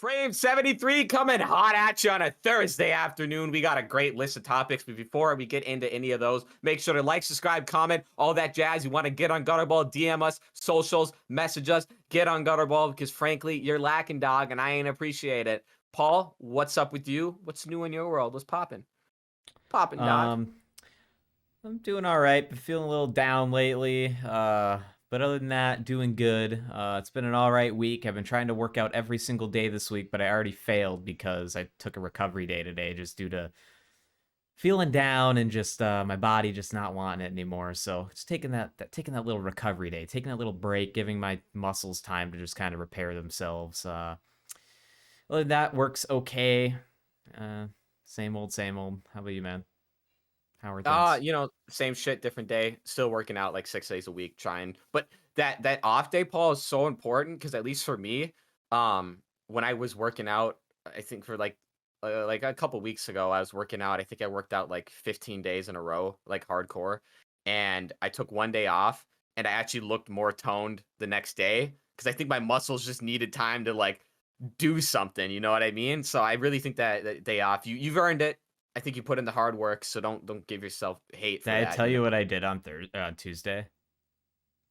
Frame 73 coming hot at you on a Thursday afternoon. We got a great list of topics, but before we get into any of those, make sure to like, subscribe, comment, all that jazz. You want to get on Gutterball, DM us, socials, message us, get on Gutterball because frankly, you're lacking, dog, and I ain't appreciate it. Paul, what's up with you? What's new in your world? What's popping? Popping, dog. I'm doing all right, but feeling a little down lately. But other than that, doing good. It's been an all right week. I've been trying to work out every single day this week, but I already failed because I took a recovery day today just due to feeling down and just my body just not wanting it anymore. So just taking that little recovery day, taking that little break, giving my muscles time to just kind of repair themselves. Other than that, works okay. Same old, same old. How about you, man? How are things? Same shit, different day. Still working out like 6 days a week, trying. But that off day, Paul, is so important because at least for me, when I was working out, I think for like a couple weeks ago, I was working out. I think I worked out like 15 days in a row, like hardcore, and I took one day off, and I actually looked more toned the next day because I think my muscles just needed time to like do something. You know what I mean? So I really think that day off, you've earned it. I think you put in the hard work, so don't give yourself hate for Did I that. tell you what I did on Tuesday?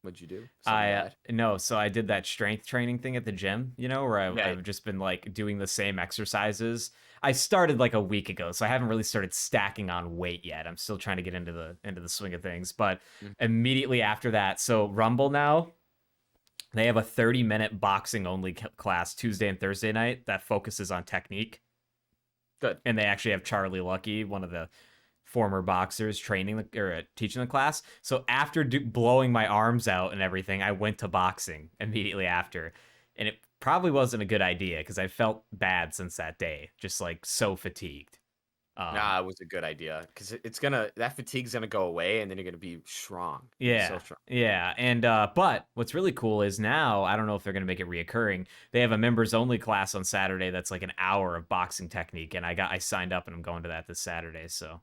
What'd you do? Something bad? No, so I did that strength training thing at the gym, where Yeah. I've just been like doing the same exercises. I started like a week ago, so I haven't really started stacking on weight yet. I'm still trying to get into the swing of things, but Mm. immediately after that, so Rumble now, they have a 30-minute boxing only class Tuesday and Thursday night that focuses on technique. Good. And they actually have Charlie Lucky, one of the former boxers, teaching the class. So after blowing my arms out and everything, I went to boxing immediately after, and it probably wasn't a good idea because I felt bad since that day, just like so fatigued. Nah, it was a good idea because that fatigue's gonna go away, and then you're gonna be strong. You're so Yeah, strong. yeah, and but what's really cool is now I don't know if they're gonna make it reoccurring. They have a members only class on Saturday that's like an hour of boxing technique, and I signed up and I'm going to that this Saturday. So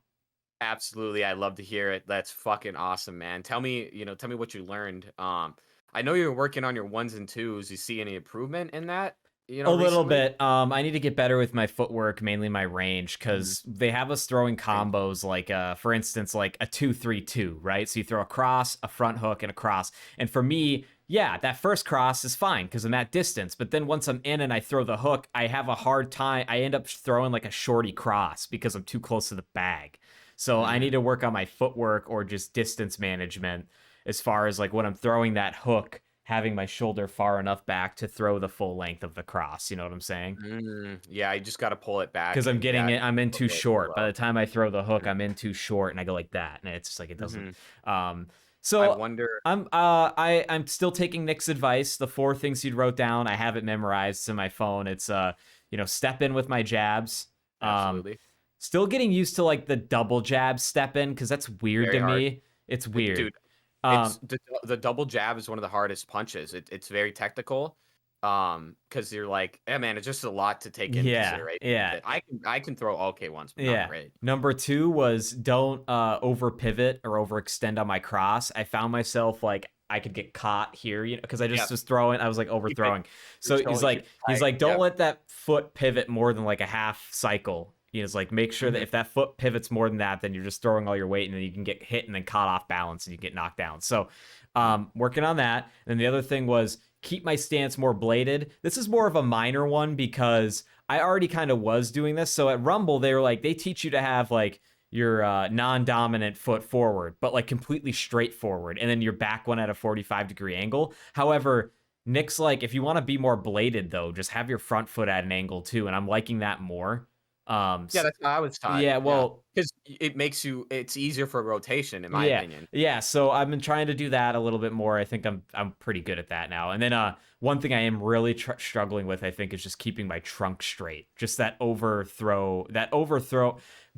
Absolutely, I love to hear it. That's fucking awesome, man. Tell me what you learned. I know you're working on your ones and twos. You see any improvement in that? a little Recently. bit. I need to get better with my footwork, mainly my range, Mhm. because they have us throwing Range. combos like, for instance, like a 2-3-2, right? So you throw a cross, a front hook, and a cross. And for me, yeah, that first cross is fine because I'm at distance. But then once I'm in and I throw the hook, I have a hard time. I end up throwing like a shorty cross because I'm too close to the bag. So I need Mhm. to work on my footwork or just distance management as far as like when I'm throwing that hook, having my shoulder far enough back to throw the full length of the cross. You know what I'm saying? Yeah, you just gotta pull it Because back, I'm and getting yeah, it, I'm in go too a little too short. By low. the time I throw the hook, Mhm. I'm in too short, and I go like that, and it's just like it doesn't. Mhm. Um, I so wonder. I'm still taking Nick's advice. The 4 things he wrote down, I have it memorized to my phone. It's step in with my jabs. Um, Absolutely. Still getting used to like the double jab step in because that's weird Very to hard. me. It's weird. Dude, it's Um, the double jab is one of the hardest punches. It's very technical, because you're like, "Yeah, man, it's just a lot to take into yeah, consideration with yeah. it." I can throw OK ones, but not Yeah. great. Number two was don't over pivot or overextend on my cross. I found myself like I could get caught here, because I just Yep. was throwing. I was like Keep it overthrowing. your So shoulder, keep it he's tight. like, don't Yep. let that foot pivot more than like a half cycle. He's like, make sure that Mhm. if that foot pivots more than that, then you're just throwing all your weight, and then you can get hit and then caught off balance and you get knocked down. So, Mhm. working on that. And the other thing was keep my stance more bladed. This is more of a minor one because I already kind of was doing this. So at Rumble, they were like, they teach you to have like your non-dominant foot forward, but like completely straight forward, and then your back one at a 45-degree angle. However, Nick's like, if you want to be more bladed though, just have your front foot at an angle too, and I'm liking that more. Yeah, that's how I was taught. Yeah, Yeah, well, because it's easier for rotation, in my yeah, opinion. yeah. So I've been trying to do that a little bit more. I think I'm pretty good at that now. And then one thing I am really struggling with, I think, is just keeping my trunk straight. Just that overthrow,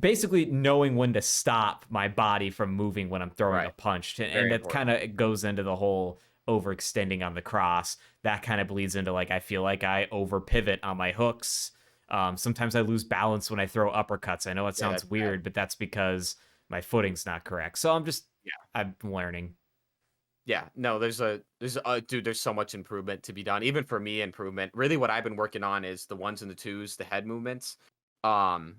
basically knowing when to stop my body from moving when I'm throwing a Right. punch, and Very that important. kind of goes into the whole overextending on the cross. That kind of bleeds into like I feel like I over pivot on my hooks. Sometimes I lose balance when I throw uppercuts. I know it Yeah, sounds that's bad. weird, but that's because my footing's not correct. So Yeah. I'm learning. Yeah, no, dude, there's so much improvement to be done. Even for me, improvement. Really, what I've been working on is the ones and the twos, the head movements. Um,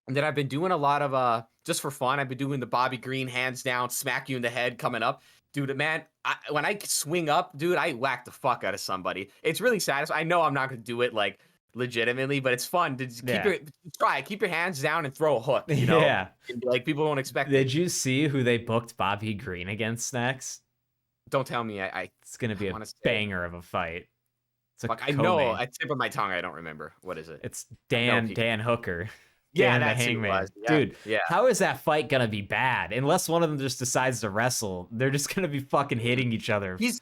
and then I've been doing a lot of just for fun. I've been doing the Bobby Green hands down, smack you in the head coming up, dude. Man, when I swing up, dude, I whack the fuck out of somebody. It's really satisfying. I know I'm not gonna do it like legitimately, but it's fun to just Yeah. keep your hands down and throw a hook. Yeah. And, like people don't expect it. Did you see who they booked Bobby Green against next? Don't tell me. It's gonna be I a want to say. banger of a fight. It's a Fuck, I know. co-main. At tip of my tongue, I don't remember. What is it? It's I know Dan Hooker. Yeah, Dan the that's who it was. Hangman. Yeah, Dude, yeah. how is that fight gonna be bad? Unless one of them just decides to wrestle, they're just gonna be fucking hitting each other. He's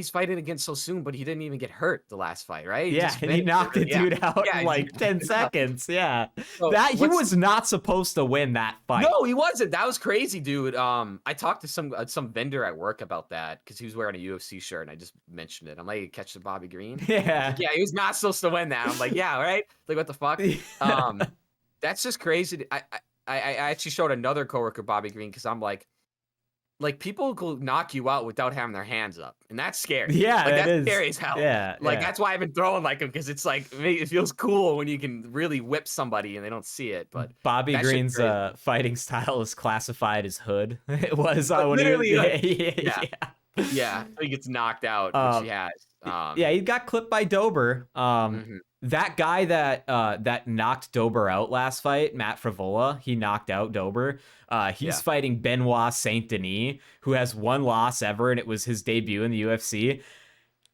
fighting again so soon, but he didn't even get hurt the last fight, right? Yeah, and he knocked the dude out in like 10 seconds. Yeah. So He was not supposed to win that fight. No, he wasn't. That was crazy, dude. I talked to some vendor at work about that because he was wearing a UFC shirt, and I just mentioned it. I'm like, catch the Bobby Green. Yeah. Like, yeah, he was not supposed to win that. I'm like, yeah, right. Like, what the fuck? That's just crazy. I actually showed another coworker Bobby Green because I'm like people will knock you out without having their hands up, and that's scary. Yeah, like that's is. scary as hell. Yeah, like yeah. that's why I've been throwing like him because it's like it feels cool when you can really whip somebody and they don't see it. But Bobby Green's fighting style is classified as hood. It was literally, yeah. So he gets knocked out, which he has. Yeah, he got clipped by Dober. That guy that knocked Dober out last fight, Matt Frivola, he knocked out Dober. He's fighting Benoit Saint Denis, who has one loss ever, and it was his debut in the UFC.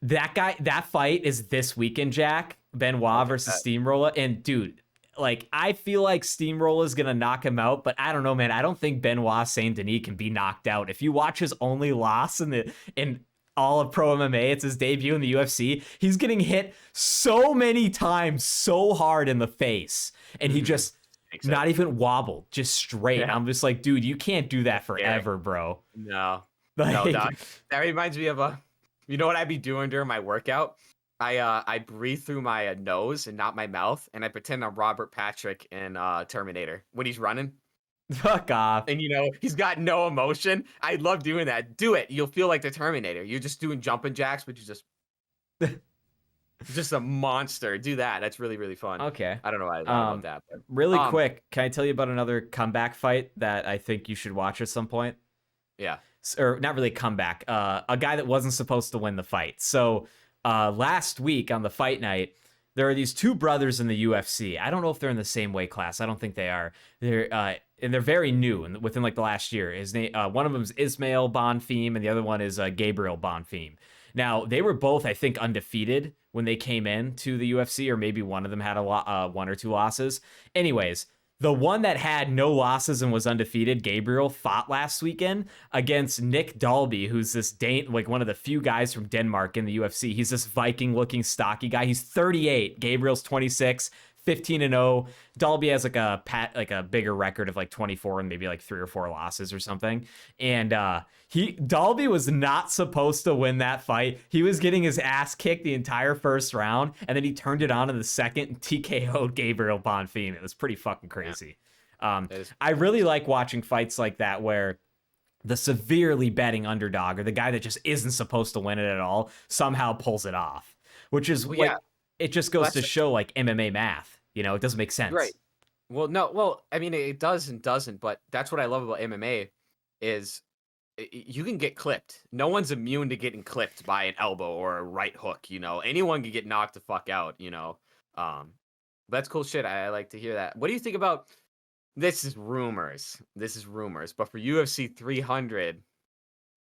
That fight is this weekend, Jack. Benoit versus Steamroller. And dude, like, I feel like Steamroller is gonna knock him out, but I don't know, man. I don't think Benoit Saint Denis can be knocked out. If you watch his only loss in all of pro MMA, it's his debut in the UFC. He's getting hit so many times, so hard in the face, and he just not even wobbled, just straight. Yeah. I'm just like, dude, you can't do that forever, bro. No, like, no, Doc. That reminds me of you know what I'd be doing during my workout? I breathe through my nose and not my mouth, and I pretend I'm Robert Patrick in Terminator when he's running. Fuck off. And he's got no emotion. I love doing that. Do it. You'll feel like the Terminator. You're just doing jumping jacks, but you just a monster. Do that. That's really, really fun. Okay. I don't know why I love that. But, really quick, can I tell you about another comeback fight that I think you should watch at some point? Yeah. Or not really a comeback. A guy that wasn't supposed to win the fight. So last week on the fight night, there are these two brothers in the UFC. I don't know if they're in the same weight class. I don't think they are. They're very new and within like the last year. His name, one of them is Ismail Bonfim, and the other one is Gabriel Bonfim. Now they were both, I think, undefeated when they came in to the UFC, or maybe one of them had one or two losses. Anyways, the one that had no losses and was undefeated, Gabriel, fought last weekend against Nick Dalby, who's this like one of the few guys from Denmark in the UFC. He's this Viking-looking, stocky guy. He's 38. Gabriel's 26. 15-0. Dalby has like a bigger record of like 24 and maybe like 3 or 4 losses or something. And Dalby was not supposed to win that fight. He was getting his ass kicked the entire first round, and then he turned it on in the second and TKO'd Gabriel Bonfim. It was pretty fucking crazy. I really like watching fights like that where the severely betting underdog, or the guy that just isn't supposed to win it at all, somehow pulls it off, which is it just goes to show like MMA math. It doesn't make sense. Right. Well, no. Well, I mean, it does and doesn't, but that's what I love about MMA is you can get clipped. No one's immune to getting clipped by an elbow or a right hook. Anyone can get knocked the fuck out. That's cool shit. I like to hear that. What do you think about? This is rumors. But for UFC 300,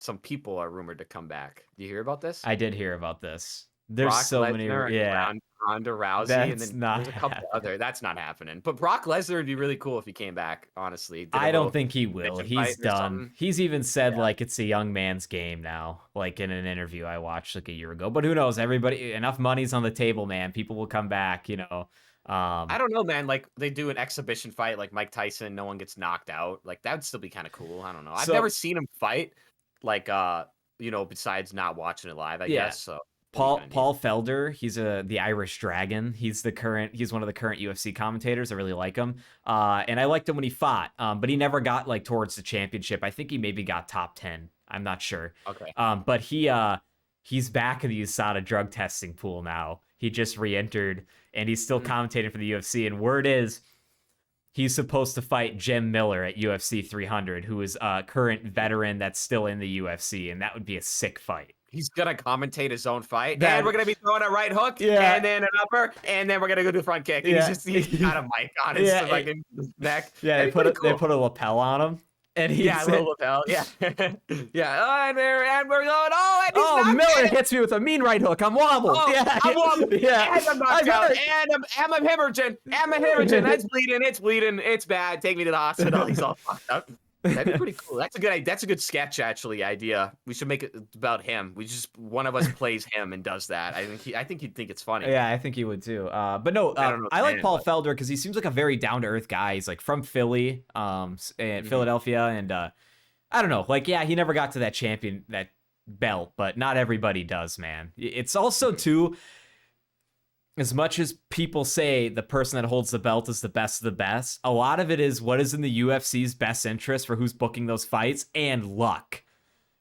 some people are rumored to come back. Do you hear about this? I did hear about this. There's Brock so Lesnar many. Yeah. Ronda Rousey, That's and then not there's a couple other. That's not happening. But Brock Lesnar would be really cool if he came back. Honestly, I don't think he will. He's done. He's even said like it's a young man's game now. Like in an interview I watched like a year ago. But who knows? Enough money's on the table, man. People will come back. I don't know, man. Like they do an exhibition fight, like Mike Tyson. No one gets knocked out. Like that would still be kind of cool. I don't know. I've never seen him fight. Like besides not watching it live, I guess. So. Paul Felder, he's the Irish Dragon. He's one of the current UFC commentators. I really like him. And I liked him when he fought. But he never got like towards the championship. I think he maybe got top 10. I'm not sure. Okay. But he's back in the USADA drug testing pool now. He just re-entered, and he's still commentating for the UFC. And word is he's supposed to fight Jim Miller at UFC 300, who is a current veteran that's still in the UFC, and that would be a sick fight. He's gonna commentate his own fight, and we're gonna be throwing a right hook, Yeah. and then an upper, and then we're gonna go do front kick. And Yeah. he's got a mic on his Yeah, like in his neck. Yeah, they put a lapel on him, and he's Yeah, a little lapel. Yeah, yeah. Oh, and we're going. Oh, and he's oh, not Miller dead. hits me with a mean right hook. I'm wobbled. Oh, Yeah, I'm wobbled. Yeah, And I'm knocked out. And I'm hemorrhaging. I'm hemorrhaging. It's bleeding. It's bleeding. It's bad. Take me to the hospital. He's all fucked up. That'd be pretty cool. That's a good sketch actually idea. We should make it about him. One of us plays him and does that. I think he'd think it's funny. Yeah, I think he would too. But no, I like Paul Felder because he seems like a very down to earth guy. He's like from Philly, and Philadelphia, and I don't know. Like, yeah, he never got to that belt, but not everybody does, man. It's also too, as much as people say the person that holds the belt is the best of the best, a lot of it is what is in the UFC's best interest for who's booking those fights and luck.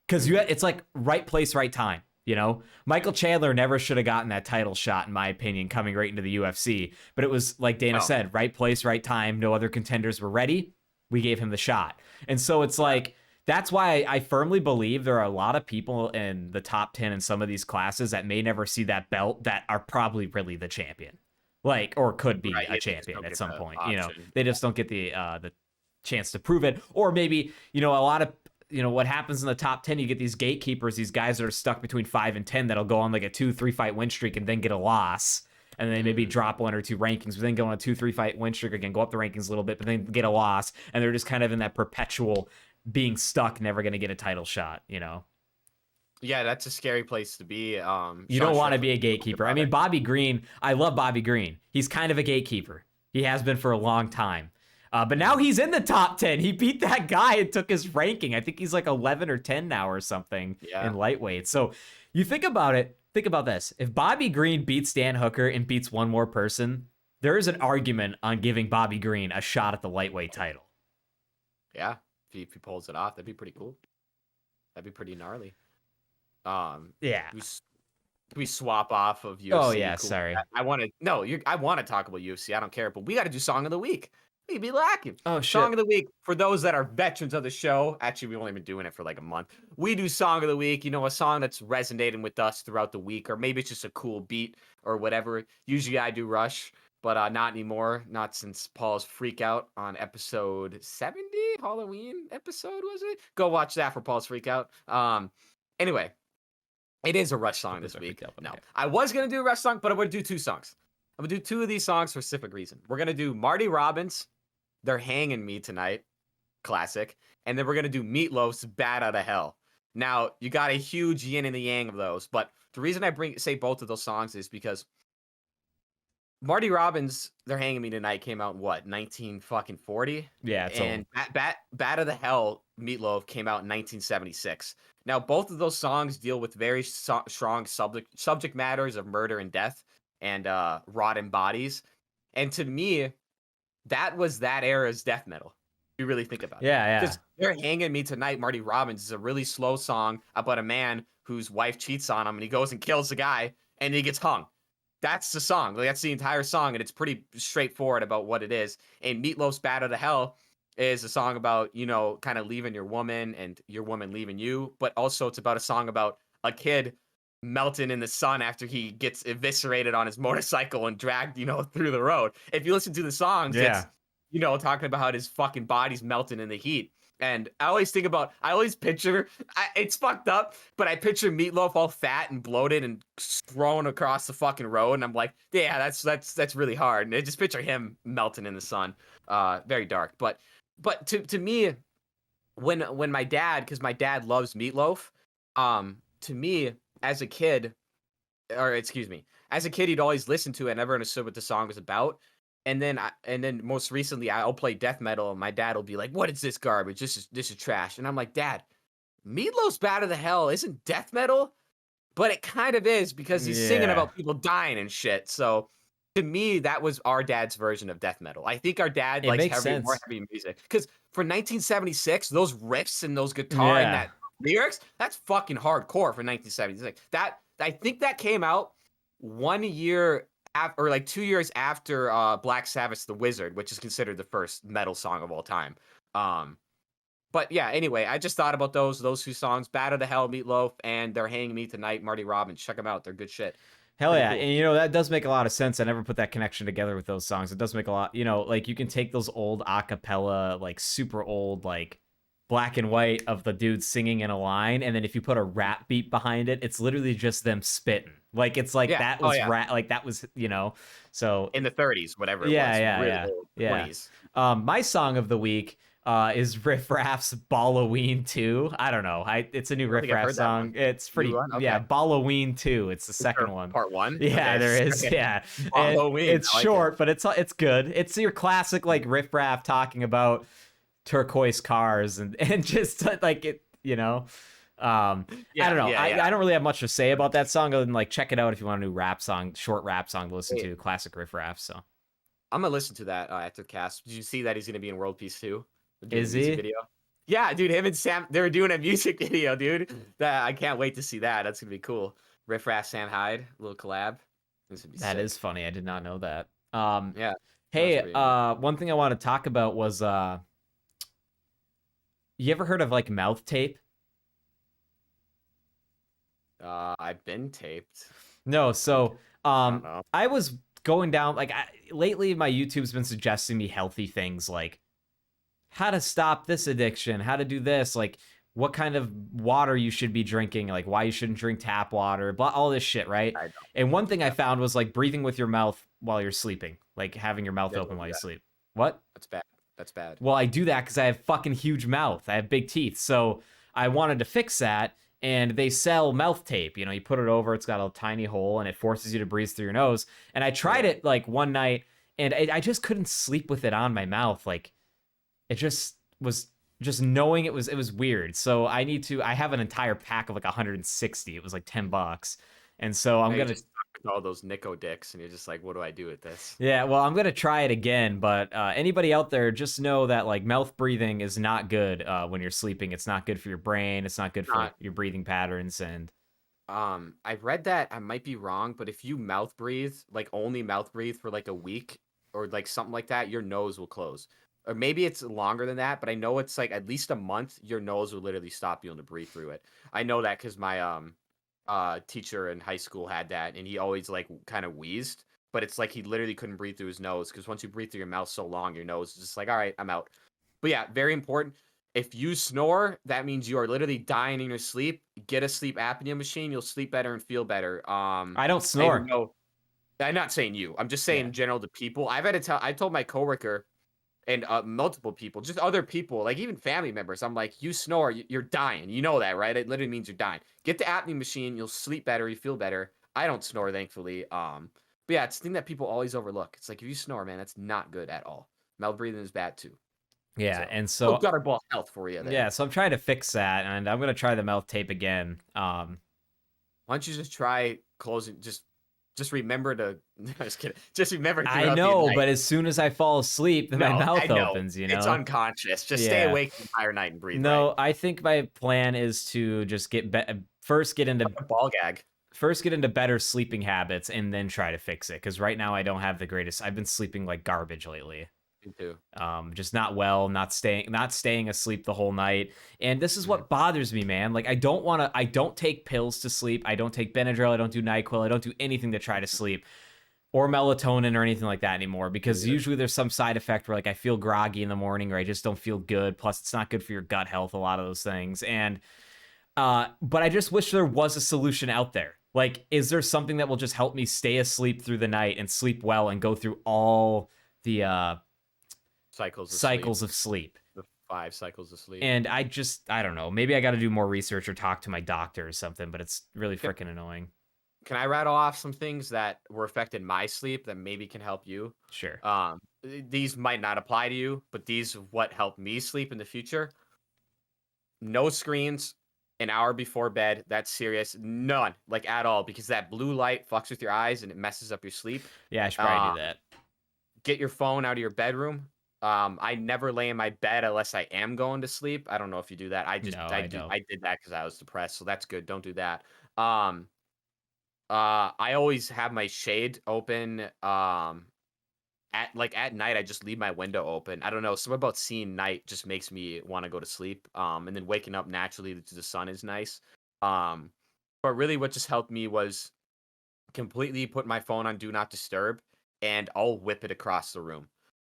Because it's like right place, right time. You know, Michael Chandler never should have gotten that title shot, in my opinion, coming right into the UFC. But it was like Dana said, right place, right time. No other contenders were ready. We gave him the shot. And so it's like, that's why I firmly believe there are a lot of people in the top 10 in some of these classes that may never see that belt that are probably really the champion. Like, or could be a champion at some point. Option. You know, they just don't get the chance to prove it. Or maybe, you know, a lot of, you know, what happens in the top 10, you get these gatekeepers, these guys that are stuck between 5 and 10 that'll go on like a 2-3 fight win streak and then get a loss. And then maybe drop 1 or 2 rankings, but then go on a 2-3 fight win streak again, go up the rankings a little bit, but then get a loss. And they're just kind of in that perpetual being stuck, never going to get a title shot, you know? Yeah, that's a scary place to be. You don't want to be a gatekeeper. I mean, Bobby Green, I love Bobby Green. He's kind of a gatekeeper. He has been for a long time. But now he's in the top 10. He beat that guy and took his ranking. I think he's like 11 or 10 now or something in lightweight. So you think about it. Think about this. If Bobby Green beats Dan Hooker and beats one more person, there is an argument on giving Bobby Green a shot at the lightweight title. Yeah. If he pulls it off, that'd be pretty cool. That'd be pretty gnarly. Yeah. We swap off of UFC. Oh yeah, cool. sorry. I want to talk about UFC. I don't care, but we got to do song of the week. We'd be lacking. Oh shit. Song of the week for those that are veterans of the show. Actually, we've only been doing it for like a month. We do song of the week. You know, a song that's resonating with us throughout the week, or maybe it's just a cool beat or whatever. Usually, I do Rush. But not anymore. Not since Paul's freak out on episode 70, Halloween episode, was it? Go watch that for Paul's freak out. Anyway, it is a Rush song this week. No, I was going to do a Rush song, but I'm going to do 2 songs. I'm going to do 2 of these songs for a specific reason. We're going to do Marty Robbins, They're Hanging Me Tonight, classic. And then we're going to do Meatloaf's Bad Out of Hell. Now, you got a huge yin and the yang of those. But the reason I say both of those songs is because Marty Robbins, They're Hanging Me Tonight came out in what, 1940? Yeah, it's and Bad of the Hell, Meatloaf came out in 1976. Now, both of those songs deal with very strong subject matters of murder and death and rotting bodies. And to me, that was that era's death metal. If you really think about it. Yeah. Because They're Hanging Me Tonight, Marty Robbins, is a really slow song about a man whose wife cheats on him and he goes and kills the guy and he gets hung. That's the song. Like, that's the entire song, and it's pretty straightforward about what it is. And Meatloaf's Bad Out of Hell is a song about, you know, kind of leaving your woman and your woman leaving you. But also it's about a song about a kid melting in the sun after he gets eviscerated on his motorcycle and dragged, you know, through the road. If you listen to the songs, it's, you know, talking about how his fucking body's melting in the heat. And I always picture, it's fucked up, but I picture Meatloaf all fat and bloated and thrown across the fucking road. And I'm like, yeah, that's really hard. And I just picture him melting in the sun. Very dark. But to me, when my dad, because my dad loves Meatloaf, to me, as a kid, he'd always listen to it and never understood what the song was about. And then most recently, I'll play death metal, and my dad will be like, "What is this garbage? This is trash." And I'm like, "Dad, Meatloaf's Bad of the Hell isn't death metal, but it kind of is because he's singing about people dying and shit." So to me, that was our dad's version of death metal. I think our dad likes more heavy music because for 1976, those riffs and those guitar and that Lyrics? That's fucking hardcore for 1976. That I think that came out 1 year after, or like 2 years after Black Sabbath's The Wizard, which is considered the first metal song of all time. Um, but yeah, anyway, I just thought about those two songs, Bad of the Hell, Meatloaf, and They're Hanging Me Tonight, Marty Robbins. Check them out. They're good shit. Hell Pretty yeah. cool. And you know, that does make a lot of sense. I never put that connection together with those songs. It does make a lot, you know, like you can take those old acapella, like super old, like black and white of the dude singing in a line, and then if you put a rap beat behind it, it's literally just them spitting. Like it's like Yeah. that Oh was yeah. rap, like that was, you know. So In the 30s, whatever it yeah, was, yeah, really yeah, old, yeah. 20s. My song of the week is Riff Raff's Balloween 2. I don't know. It's a new I don't Riff think I've Raff heard that one. song. It's New pretty, one? yeah, Okay. Balloween 2. It's the Is there second one. part one? Yeah, Okay. there is. Okay. Yeah. And Halloween. it's I like it. short, but it's good. It's your classic like Riff Raff talking about turquoise cars and just like it, you know. I don't know. I don't really have much to say about that song other than like check it out if you want a new rap song, short rap song to listen Hey, to, classic Riff Raff. So I'm gonna listen to that after the cast. Did you see that he's gonna be in World Peace 2? They're doing a is music he? video. Yeah, dude, him and Sam, they're doing a music video, dude. That I can't wait to see that. That's gonna be cool. Riff Raff, Sam Hyde, little collab. This would be That sick. is funny. I did not know that. Yeah, that's Hey, pretty neat. one thing I want to talk about was you ever heard of like mouth tape? I've been taped. No, Okay. so I don't know. I was going down like lately my YouTube's been suggesting me healthy things like how to stop this addiction, how to do this, like what kind of water you should be drinking, like why you shouldn't drink tap water, blah, all this shit, right? I And don't one do thing I that. found was like breathing with your mouth while you're sleeping, like having your mouth Yeah, open don't while do you that. sleep. What? That's bad. That's bad. Well, I do that because I have fucking huge mouth. I have big teeth. So I wanted to fix that. And they sell mouth tape. You know, you put it over, it's got a tiny hole and it forces you to breathe through your nose. And I tried Yeah. it like one night and I just couldn't sleep with it on my mouth. Like it just was just knowing it was weird. So I have an entire pack of like 160. It was like $10. And so I'm Now you gonna just stuck with all those Nico dicks, and you're just like, what do I do with this? yeah, well, I'm gonna try it again, but anybody out there, just know that like mouth breathing is not good when you're sleeping. It's not good for your brain. It's not good for Not. your breathing patterns. And I read that, I might be wrong, but if you mouth breathe, like only mouth breathe for like a week or like something like that, your nose will close. Or maybe it's longer than that, but I know it's like at least a month, your nose will literally stop being able to breathe through it. I know that because my teacher in high school had that, and he always like kind of wheezed, but it's like he literally couldn't breathe through his nose because once you breathe through your mouth so long, your nose is just like, all right, I'm out. But yeah, very important. If you snore, that means you are literally dying in your sleep. Get a sleep apnea machine. You'll sleep better and feel better. I don't I even snore. know. I'm not saying you. I'm just saying Yeah. in general to people. I've had to tell. I told my coworker and multiple people, just other people, like even family members. I'm like, you snore, you're dying. You know that, right? It literally means you're dying. Get the apnea machine. You'll sleep better. You feel better. I don't snore, thankfully. But yeah, it's the thing that people always overlook. It's like if you snore, man, that's not good at all. Mouth breathing is bad too. Yeah, So, and little so gutterball health for you there. yeah, so I'm trying to fix that, and I'm gonna try the mouth tape again. Why don't you just try closing? Just remember to. No, just kidding. Just remember I throughout the know, night. but as soon as I fall asleep, then my No, I mouth know opens. You it's know. unconscious. Just stay Yeah. awake the entire night and breathe right. No, I think my plan is to just first get into Like a ball gag. better sleeping habits and then try to fix it because right now I don't have the greatest. I've been sleeping like garbage lately. Me too. Just not well, not staying asleep the whole night. And this is Mhm. what bothers me, man. Like I don't take pills to sleep. I don't take Benadryl, I don't do NyQuil, I don't do anything to try to sleep or melatonin or anything like that anymore because Yeah. usually there's some side effect where like I feel groggy in the morning or I just don't feel good. Plus it's not good for your gut health, a lot of those things. And but I just wish there was a solution out there. Like, is there something that will just help me stay asleep through the night and sleep well and go through all the cycles of sleep? The 5 cycles of sleep. And I don't know. Maybe I got to do more research or talk to my doctor or something, but it's really Can, freaking annoying. can I rattle off some things that were affecting my sleep that maybe can help you? Sure. These might not apply to you, but these are what helped me sleep in the future. No screens an hour before bed. That's serious. None, like at all, because that blue light fucks with your eyes and it messes up your sleep. Yeah, I should probably Uh, do that. get your phone out of your bedroom. I never lay in my bed unless I am going to sleep. I don't know if you do that. No, I don't. I did that because I was depressed, so that's good. Don't do that. Um, I always have my shade open. At night, I just leave my window open. I don't know. Something about seeing night just makes me want to go to sleep. And then waking up naturally to the sun is nice. Um, but really, what just helped me was completely put my phone on do not disturb, and I'll whip it across the room.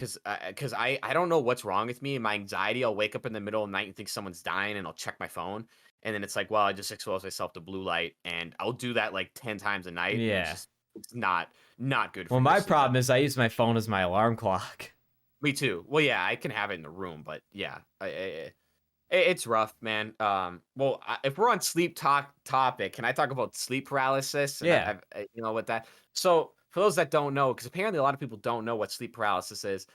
Cause I don't know what's wrong with me. My anxiety. I'll wake up in the middle of the night and think someone's dying, and I'll check my phone, and then it's like, well, I just exposed myself to blue light, and I'll do that like 10 times a night, and Yeah. it's not good Well, for your my sleep. problem is I use my phone as my alarm clock. Me too. Well, yeah, I can have it in the room, but yeah, it's rough, man. Well, if we're on sleep topic, can I talk about sleep paralysis? And Yeah. you know what that. So for those that don't know, because apparently a lot of people don't know what sleep paralysis is.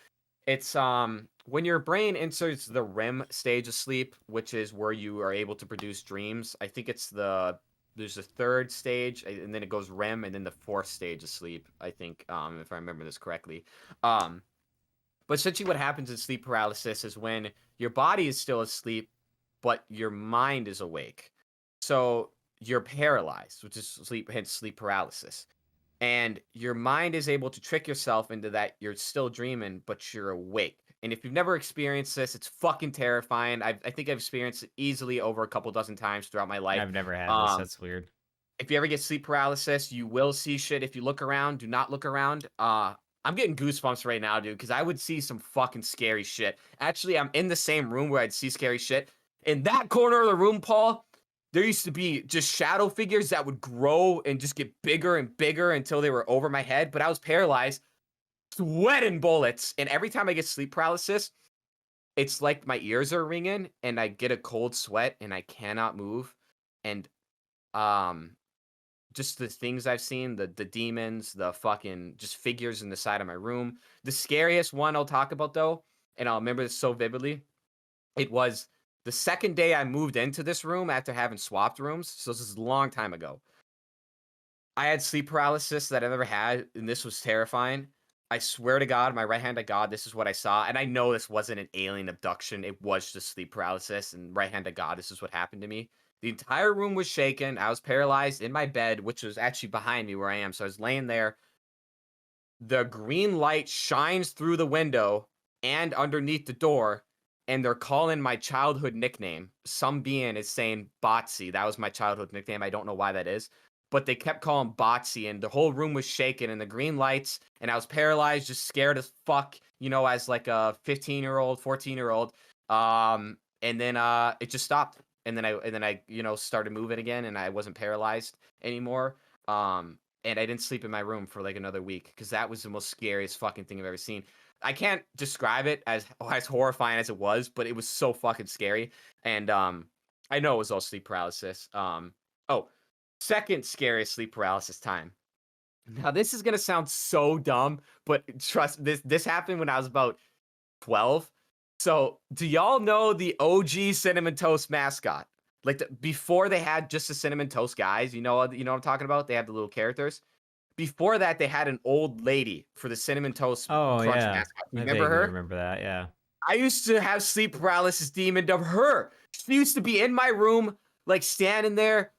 It's when your brain enters the REM stage of sleep, which is where you are able to produce dreams. I think there's a third stage, and then it goes REM, and then the fourth stage of sleep. I think, if I remember this correctly. Um, but essentially, what happens in sleep paralysis is when your body is still asleep, but your mind is awake. So you're paralyzed, which is hence sleep paralysis. And your mind is able to trick yourself into that you're still dreaming, but you're awake. And if you've never experienced this, it's fucking terrifying. I think I've experienced it easily over a couple dozen times throughout my life. I've never had this. Um, That's weird. if you ever get sleep paralysis, you will see shit. If you look around, do not look around. I'm getting goosebumps right now, dude, because I would see some fucking scary shit. Actually, I'm in the same room where I'd see scary shit. In that corner of the room, Paul, there used to be just shadow figures that would grow and just get bigger and bigger until they were over my head. But I was paralyzed, sweating bullets. And every time I get sleep paralysis, it's like my ears are ringing and I get a cold sweat and I cannot move. And um just the things I've seen, the demons, the fucking just figures in the side of my room. The scariest one I'll talk about though, and I'll remember this so vividly. It was the second day I moved into this room after having swapped rooms. So this is a long time ago. I had sleep paralysis that I never had, and this was terrifying. I swear to God, my right hand to God, this is what I saw. And I know this wasn't an alien abduction. It was just sleep paralysis. And right hand to God, this is what happened to me. The entire room was shaken. I was paralyzed in my bed, which was actually behind me where I am. So I was laying there. The green light shines through the window and underneath the door. And they're calling my childhood nickname. Some being is saying Botsy. That was my childhood nickname. I don't know why that is. But they kept calling Botsy, and the whole room was shaking, and the green lights, and I was paralyzed, just scared as fuck, as like a 15-year-old, 14-year-old. And then it just stopped. And then I started moving again, and I wasn't paralyzed anymore. And I didn't sleep in my room for like another week because that was the most scariest fucking thing I've ever seen. I can't describe it as horrifying as it was, but it was so fucking scary. And I know it was all sleep paralysis. Oh, second scariest sleep paralysis time. Now this is gonna sound so dumb, but trust this happened when I was about 12. So do y'all know the OG Cinnamon Toast mascot? Like before they had just the Cinnamon Toast guys, you know what I'm talking about? They had the little characters. Before that, they had an old lady for the Cinnamon Toast Oh, Crunch yeah. mascot. You I remember vaguely her? remember that. Yeah. I used to have sleep paralysis demon of her. She used to be in my room, like standing there,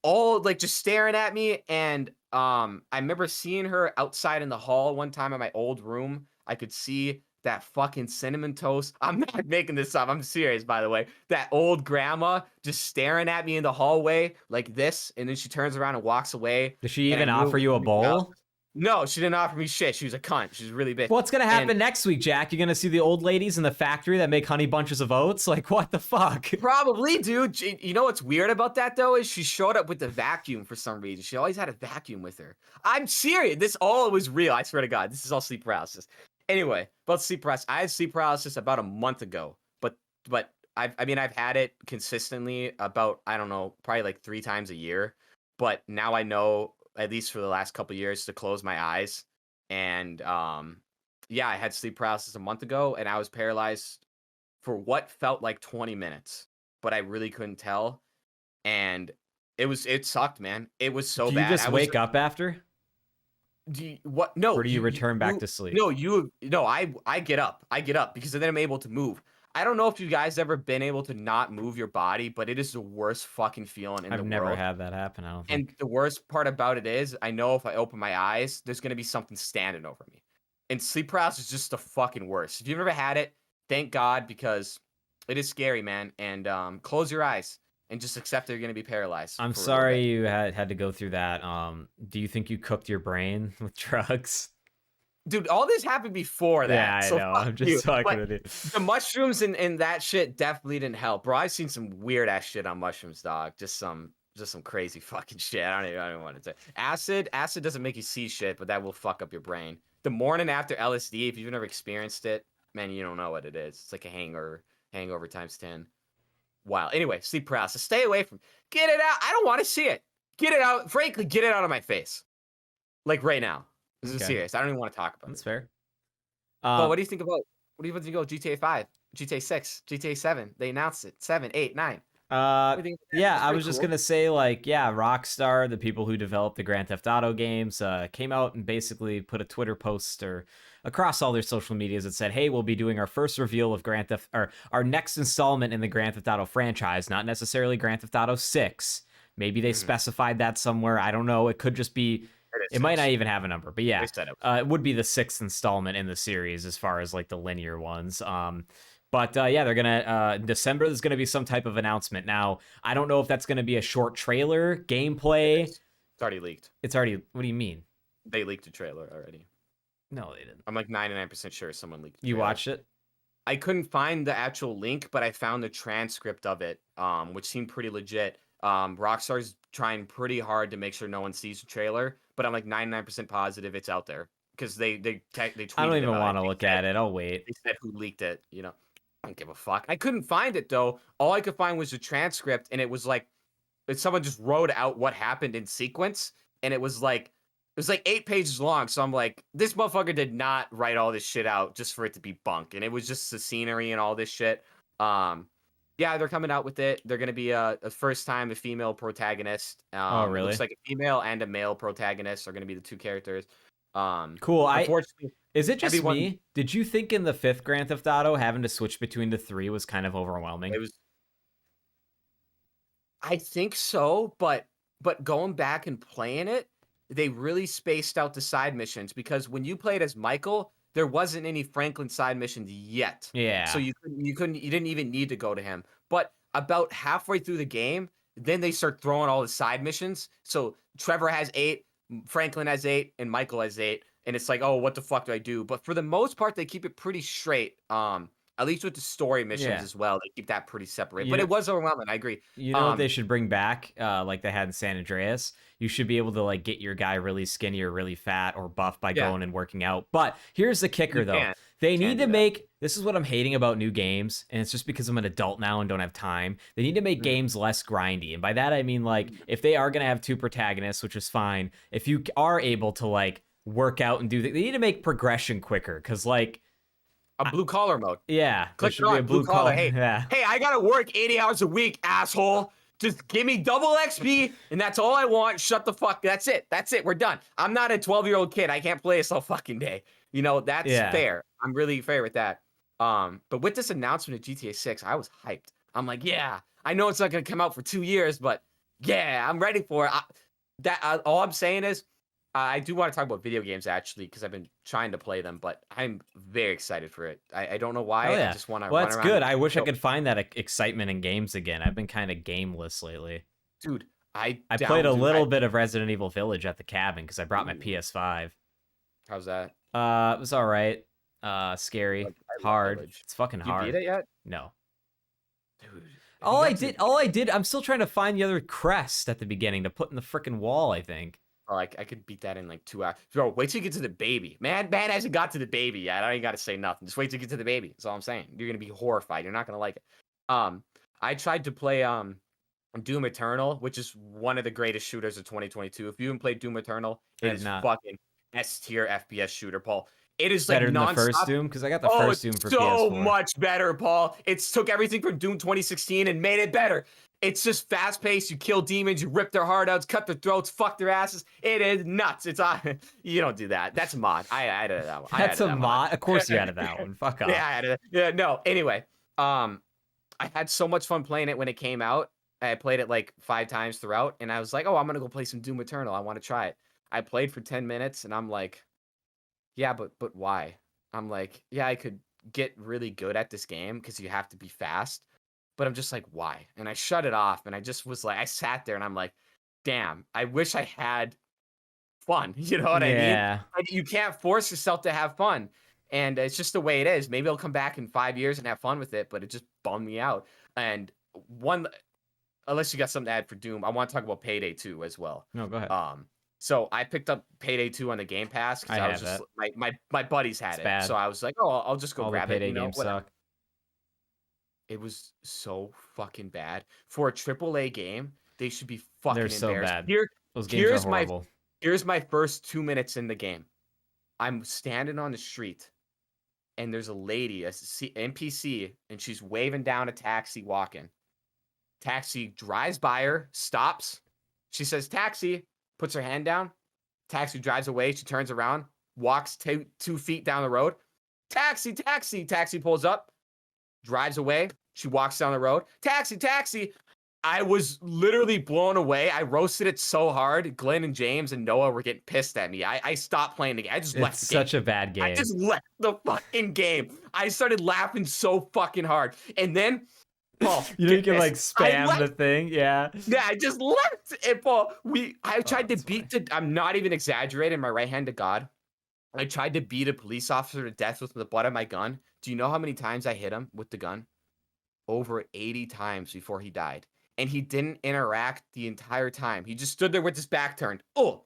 all like just staring at me. And I remember seeing her outside in the hall one time in my old room. I could see that fucking Cinnamon Toast. I'm not making this up. I'm serious, by the way. That old grandma just staring at me in the hallway like this, and then she turns around and walks away. Did she And I even knew it offer was you a freaking out. bowl? No, she didn't offer me shit. She was a cunt. She was really big. What's gonna And happen next week, Jack? You're gonna see the old ladies in the factory that make honey bunches of oats? Like, what the fuck? probably, dude. You know what's weird about that though is she showed up with the vacuum for some reason. She always had a vacuum with her. I'm serious. This all was real. I swear to God. This is all sleep paralysis. Anyway, about sleep paralysis. I had sleep paralysis about a month ago, but I've had it consistently about I don't know probably like 3 times a year. But now I know at least for the last couple years to close my eyes. And yeah, I had sleep paralysis a month ago, and I was paralyzed for what felt like 20 minutes, but I really couldn't tell. And it sucked, man. It was so Do you bad. just wake up after? Do you, what? No, Or do you return back to sleep? no. I get up. I get up because then I'm able to move. I don't know if you guys ever been able to not move your body, but it is the worst fucking feeling in I've the never world. had that happen, I don't And think. the worst part about it is, I know if I open my eyes, there's gonna be something standing over me. And sleep paralysis is just the fucking worst. If you've ever had it, thank God, because it is scary, man. And close your eyes and just accept that you're gonna be paralyzed I'm for a little bit. sorry you had to go through that. Do you think you cooked your brain with drugs? Dude, all this happened before Yeah, that, I so know. fuck I'm you. just talking But with you. the mushrooms and that shit definitely didn't help, bro. I've seen some weird ass shit on mushrooms, dog. Just some crazy fucking shit. I don't even want to say. Acid doesn't make you see shit, but that will fuck up your brain. The morning after LSD, if you've never experienced it, man, you don't know what it is. It's like a hangover times 10. Wow. Anyway, sleep paralysis. Stay away from. Get it out. I don't want to see it. Get it out. Frankly, get it out of my face. Like right now. This is Okay, serious. I don't even want to talk about that's it. fair. Well, Um, what do you think about what do you think about GTA 5, GTA 6, GTA 7? They announced it. 7, 8, 9. Uh, What do you think of that? yeah, That's I pretty was just cool. gonna say, like, yeah, Rockstar, the people who developed the Grand Theft Auto games, came out and basically put a Twitter post or across all their social medias that said, "Hey, we'll be doing our first reveal of Grand Theft, or our next installment in the Grand Theft Auto franchise, not necessarily Grand Theft Auto 6. Maybe they Mhm. specified that somewhere. I don't know. It could just be. It is It might not 6. even have a number, but They yeah, said it was 6. it would be the sixth installment in the series as far as like the linear ones. But yeah, they're gonna in December. There's gonna be some type of announcement. Now, I don't know if that's gonna be a short trailer, It gameplay. is. It's already leaked. It's already. What do you mean? They leaked a trailer already. No, they didn't. I'm like 99% sure someone leaked a You trailer. watched it? I couldn't find the actual link, but I found the transcript of it, which seemed pretty legit. Rockstar's trying pretty hard to make sure no one sees the trailer, but I'm like 99% positive it's out there because they I don't tweeted even about it. want to look at it. I'll wait. They said who leaked it. I don't give a fuck. I couldn't find it though. All I could find was the transcript, and it was like someone just wrote out what happened in sequence, and it was like 8 pages long. So I'm like, this motherfucker did not write all this shit out just for it to be bunk, and it was just the scenery and all this shit. Um, yeah, they're coming out with it. They're gonna be a first time a female protagonist. Oh, It looks really? like a female and a male protagonist are gonna be the two characters. Cool. Unfortunately, Is it just everyone me? Did you think in the fifth Grand Theft Auto having to switch between the three was kind of overwhelming? it was I think so, but going back and playing it, they really spaced out the side missions because when you played as Michael, there wasn't any Franklin side missions yet. So Yeah. you didn't even need to go to him. But about halfway through the game, then they start throwing all the side missions. So Trevor has 8, Franklin has 8, and Michael has 8. And it's like, oh, what the fuck do I do? But for the most part, they keep it pretty straight. At least with the story missions Yeah. as well, they keep that pretty separate. You But know, it was overwhelming. I agree. You know what they Um, should bring back, like they had in San Andreas? You should be able to like get your guy really skinny or really fat or buff by yeah, going and working out. But here's the kicker you though. can. They You can need to do that. make this is what I'm hating about new games, and it's just because I'm an adult now and don't have time. They need to make Mhm, games less grindy. And by that I mean like mhm. if they are gonna have two protagonists, which is fine, if you are able to like work out and do they need to make progression quicker. Cause like A blue collar mode. yeah, there Click it should be a on blue blue collar. collar. Hey, Yeah. hey, I gotta work 80 hours a week, asshole. Just give me double XP, and that's all I want. Shut the fuck. That's it. That's it. We're done. I'm not a 12-year-old kid. I can't play this all fucking day. That's Yeah. fair. I'm really fair with that. But with this announcement of GTA 6, I was hyped. I'm like, yeah, I know it's not gonna come out for 2 years, but yeah, I'm ready for it. All I'm saying is, I do want to talk about video games actually because I've been trying to play them, but I'm very excited for it. I don't know Oh why. I yeah. just want to Well, run that's around good. and I wish I kill. could find that excitement in games again. I've been kind of gameless lately. Dude, I I played down, a dude. I little bit of Resident Evil Village at the cabin because I brought my Ooh, PS5. how's that? It was all right. I Scary, love hard. Village. It's fucking You beat hard. it yet, No. dude? Have you All I did, I'm still trying to find the other crest at the beginning to put in the freaking wall, I think. like I could beat that in like 2 hours. Bro, wait till you get to the baby. Man hasn't got to the baby yet. I ain't got to say nothing. Just wait till you get to the baby. That's all I'm saying. You're gonna be horrified. You're not gonna like it. I tried to play Doom Eternal, which is one of the greatest shooters of 2022. If you haven't played Doom Eternal, I it have is not. fucking S tier FPS shooter, Paul. It is like Better than the first nonstop. Doom because I got the Oh, first it's Doom for so PS4. much better, Paul. It's took everything from Doom 2016 and made it better. It's just fast paced. You kill demons, you rip their heart outs, cut their throats, fuck their asses. It is nuts. It's you don't do that. That's a mod. I added that one. I That's added a that mod. mod. Of course you added that one. Fuck Yeah, off. I added it. Yeah, no. Anyway, I had so much fun playing it when it came out. I played it like 5 times throughout, and I was like, oh, I'm gonna go play some Doom Eternal. I want to try it. I played for 10 minutes, and I'm like, yeah, but why? I'm like, yeah, I could get really good at this game because you have to be fast. But I'm just like, why? And I shut it off, and I just was like, I sat there, and I'm like, damn, I wish I had fun. You know what I mean? Yeah. Like, you can't force yourself to have fun, and it's just the way it is. Maybe I'll come back in 5 years and have fun with it, but it just bummed me out. And unless you got something to add for Doom, I want to talk about Payday 2 as well. No, go ahead. So I picked up Payday 2 on the Game Pass because I was just my buddies had It's it, bad. so I was like, oh, I'll just go All the grab it. Payday You know, games whatever. suck. It was so fucking bad for a AAA game. They should be fucking They're so embarrassed. bad. Those games are horrible. Here's my first 2 minutes in the game. I'm standing on the street, and there's a lady, a NPC, and she's waving down a taxi walking. Taxi drives by her, stops. She says, taxi, puts her hand down. Taxi drives away. She turns around, walks 2 feet down the road. Taxi, taxi. Taxi pulls up, drives away. She walks down the road. Taxi, taxi. I was literally blown away. I roasted it so hard. Glenn and James and Noah were getting pissed at me. I stopped playing the game. I just left the game. It's such a bad game. I just left the fucking game. I started laughing so fucking hard. And then, Paul, you can like spam the thing. Yeah. Yeah, I just left it, Paul. I tried to beat I'm not even exaggerating, my right hand to God. I tried to beat a police officer to death with the butt of my gun. Do you know how many times I hit him with the gun? Over 80 times before he died. And he didn't interact the entire time. He just stood there with his back turned. Oh.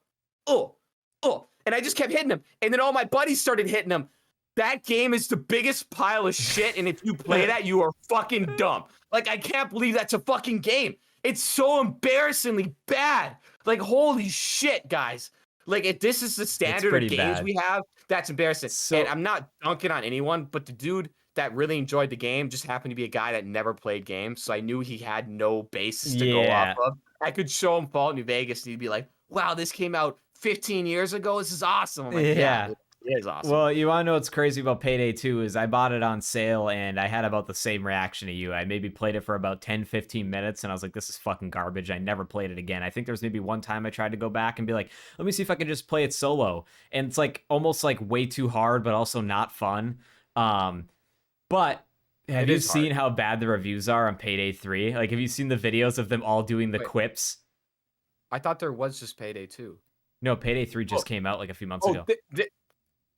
And I just kept hitting him. And then all my buddies started hitting him. That game is the biggest pile of shit. And if you play that, you are fucking dumb. Like, I can't believe that's a fucking game. It's so embarrassingly bad. Like, holy shit, guys. Like, if this is the standard of games we have, that's embarrassing. And I'm not dunking on anyone, but the dude that really enjoyed the game just happened to be a guy that never played games. So I knew he had no basis to go off of. I could show him Fallout New Vegas and he'd be like, wow, this came out 15 years ago. This is awesome. I'm like, yeah, it is awesome. Well, you want to know what's crazy about Payday 2 is I bought it on sale and I had about the same reaction to you. I maybe played it for about 10, 15 minutes and I was like, this is fucking garbage. I never played it again. I think there's maybe one time I tried to go back and be like, let me see if I can just play it solo. And it's like almost like way too hard, but also not fun. But have you seen how bad the reviews are on Payday 3? Like, have you seen the videos of them all doing the quips? I thought there was just Payday 2. No, Payday 3 just came out like a few months ago.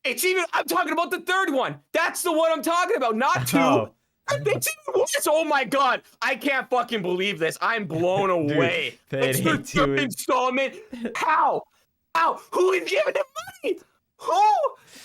It's even, I'm talking about the third one. That's the one I'm talking about, not 2. Oh. It's even worse. Oh my God. I can't fucking believe this. I'm blown away. It's the third installment. How? Who is giving them money? Who?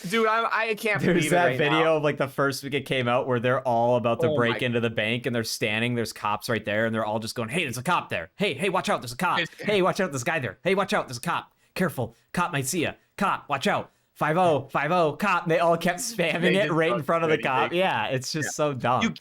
Dude, I can't believe it. There's that video of like the first week it came out where they're all about to break into the bank and they're standing. There's cops right there and they're all just going, hey, there's a cop there. Hey, watch out. There's a cop. Hey, watch out. There's a guy there. Hey, watch out. There's a cop. Careful. Cop might see you. Cop, watch out. 50, 50, cop. And they all kept spamming it right in front of the cop. Yeah, it's just so dumb.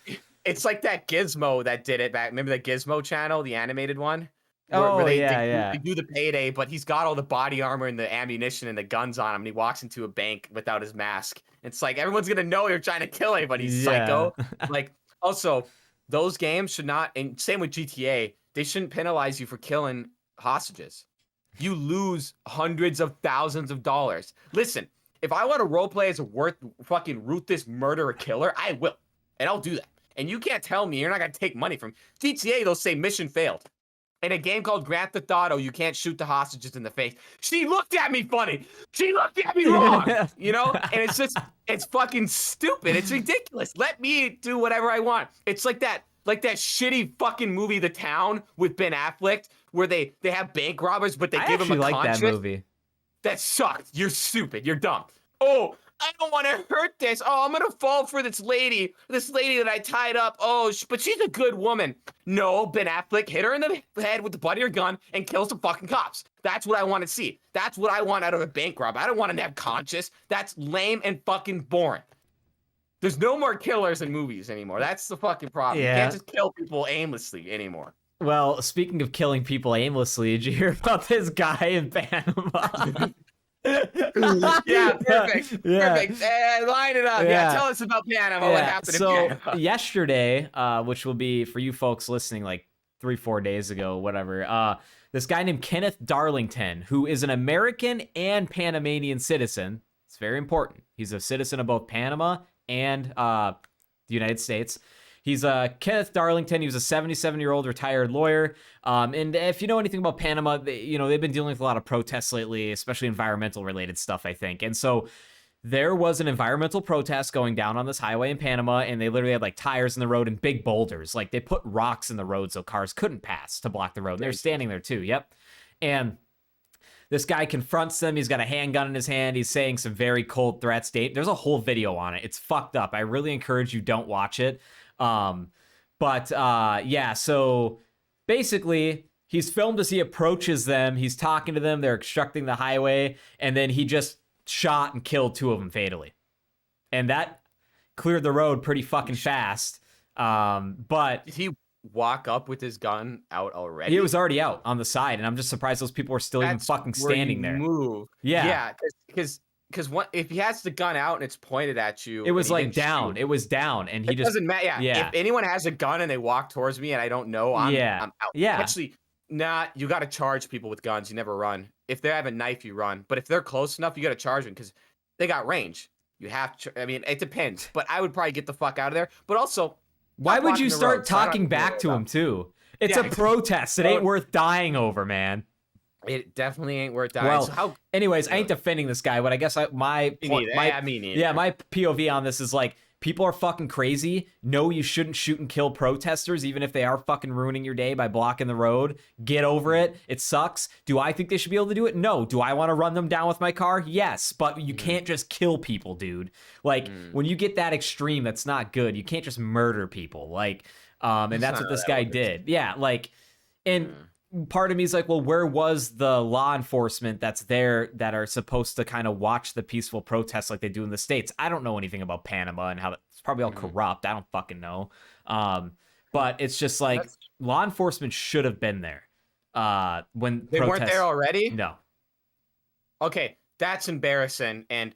It's like that Gizmo that did it back. Remember the Gizmo channel, the animated one? Where they do the Payday, but he's got all the body armor and the ammunition and the guns on him, and he walks into a bank without his mask. It's like everyone's gonna know you're trying to kill anybody, psycho. Like, also, those games should not, and same with GTA, they shouldn't penalize you for killing hostages. You lose hundreds of thousands of dollars. Listen, if I want to roleplay as a fucking ruthless murderer killer, I will, and I'll do that. And you can't tell me you're not gonna take money from GTA. They'll say mission failed. In a game called Grand Theft Auto, you can't shoot the hostages in the face. She looked at me funny. She looked at me wrong. You know? And it's just, it's fucking stupid. It's ridiculous. Let me do whatever I want. It's like that shitty fucking movie, The Town, with Ben Affleck, where they have bank robbers, but they give them a conscience. I like that movie. That sucked. You're stupid. You're dumb. Oh, I don't want to hurt this. Oh, I'm going to fall for this lady that I tied up. Oh, but she's a good woman. No, Ben Affleck hit her in the head with the butt of your gun and kills the fucking cops. That's what I want to see. That's what I want out of a bank rob. I don't want to have conscience. That's lame and fucking boring. There's no more killers in movies anymore. That's the fucking problem. You can't just kill people aimlessly anymore. Well, speaking of killing people aimlessly, did you hear about this guy in Panama? Yeah, perfect. Yeah, Perfect. Line it up. Yeah, yeah, tell us about Panama. What yeah. happened in So Panama? yesterday, which will be for you folks listening, like 3-4 days ago, whatever. This guy named Kenneth Darlington, who is an American and Panamanian citizen. It's very important. He's a citizen of both Panama and the United States. He's Kenneth Darlington. He was a 77-year-old retired lawyer. And if you know anything about Panama, they've been dealing with a lot of protests lately, especially environmental related stuff, I think. And so there was an environmental protest going down on this highway in Panama, and they literally had like tires in the road and big boulders. Like they put rocks in the road so cars couldn't pass to block the road. And they're standing there too. Yep. And this guy confronts them. He's got a handgun in his hand. He's saying some very cold threats. There's a whole video on it. It's fucked up. I really encourage you don't watch it. Yeah, so basically he's filmed as he approaches them. He's talking to them. They're obstructing the highway. And then he just shot and killed 2 of them fatally. And that cleared the road pretty fucking fast. But Did he walk up with his gun out already? he was already out on the side. And I'm just surprised those people were still even fucking standing there. Move. Yeah. Yeah, because if he has the gun out and it's pointed at you, It was and he like didn't down. shoot, It was down. And he it just doesn't matter. Yeah. If anyone has a gun and they walk towards me and I don't know, I'm out. Yeah. Actually, nah, you got to charge people with guns. You never run. If they have a knife, you run. But if they're close enough, you got to charge them because they got range. You have to. I mean, it depends. But I would probably get the fuck out of there. But also, why would you start talking back to him too? It's a protest. It ain't worth dying over, man. It definitely ain't worth dying. Well, so anyways, I ain't defending this guy, but I guess my POV on this is like, people are fucking crazy. No, you shouldn't shoot and kill protesters, even if they are fucking ruining your day by blocking the road. Get over it. It sucks. Do I think they should be able to do it? No. Do I want to run them down with my car? Yes. But you can't just kill people, dude. Like, when you get that extreme, that's not good. You can't just murder people. Like, and that's what this guy did. Yeah, like, and part of me is like, well, where was the law enforcement that's there that are supposed to kind of watch the peaceful protests like they do in the States? I don't know anything about Panama and how it's probably all corrupt. I don't fucking know. But it's just like law enforcement should have been there. When they weren't there already? No. Okay, that's embarrassing. And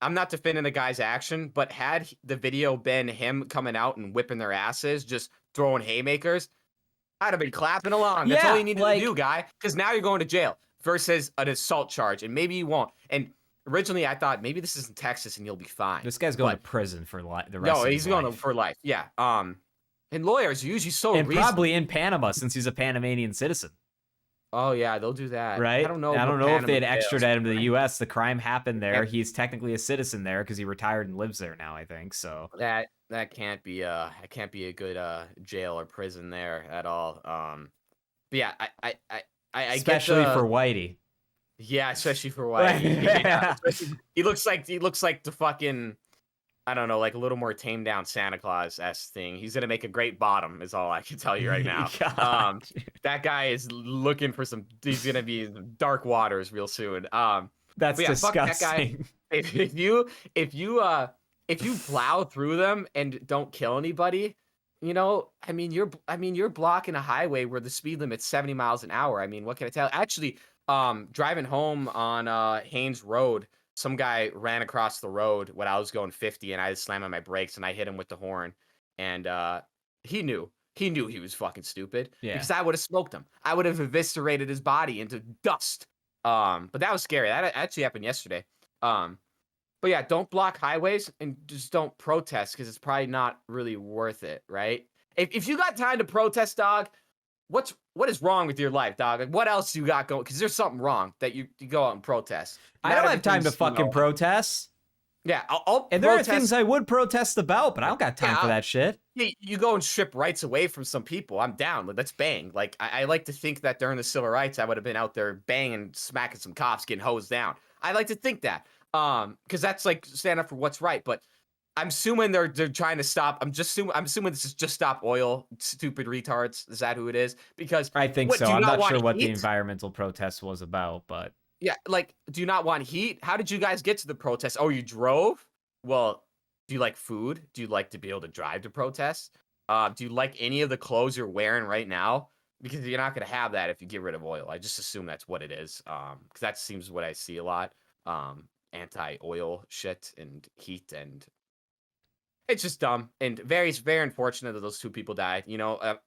I'm not defending the guy's action, but had the video been him coming out and whipping their asses, just throwing haymakers, I'd have been clapping along. That's all you needed to do, guy. Because now you're going to jail versus an assault charge, and maybe you won't. And originally, I thought maybe this is in Texas and you'll be fine. This guy's going to prison for the rest of his life. No, he's going for life. Yeah. And lawyers are usually so and probably in Panama since he's a Panamanian citizen. Oh yeah, they'll do that. Right? I don't know if they'd extradite him to the U.S. The crime happened there. Yeah. He's technically a citizen there because he retired and lives there now, I think. So that can't be a good jail or prison there at all. But yeah, I especially for Whitey. Yeah, especially for Whitey. Yeah. He looks like the fucking, I don't know, like a little more tamed down Santa Claus-esque thing. He's gonna make a great bottom, is all I can tell you right now. That guy is looking for he's gonna be in dark waters real soon. That's disgusting. Fuck that guy. If you plow through them and don't kill anybody, you're blocking a highway where the speed limit's 70 miles an hour. I mean, what can I tell? Actually, driving home on Haynes Road, some guy ran across the road when I was going 50 and I just slammed on my brakes and I hit him with the horn. And he knew he was fucking stupid. Yeah. Because I would have smoked him. I would have eviscerated his body into dust. But that was scary. That actually happened yesterday. But yeah, don't block highways and just don't protest because it's probably not really worth it, right? If you got time to protest, dog, what is wrong with your life, dog? Like, what else you got going? Because there's something wrong that you go out and protest. I don't have time to fucking protest. Yeah, I'll and there are things I would protest about, but I don't got time for that shit. You go and strip rights away from some people. I'm down. Let's bang. Like, I like to think that during the civil rights, I would have been out there banging, smacking some cops, getting hosed down. I like to think that. Because that's like stand up for what's right. But I'm assuming they're trying to stop. I'm assuming this is just stop oil, stupid retards. Is that who it is? Because I think so. I'm not sure what the environmental protest was about, but yeah, like, do you not want heat? How did you guys get to the protest? Oh, you drove? Well, do you like food? Do you like to be able to drive to protest? Do you like any of the clothes you're wearing right now? because you're not gonna have that if you get rid of oil. I just assume that's what it is. Because that seems what I see a lot. Anti-oil shit and heat, and it's just dumb and very unfortunate that those two people died.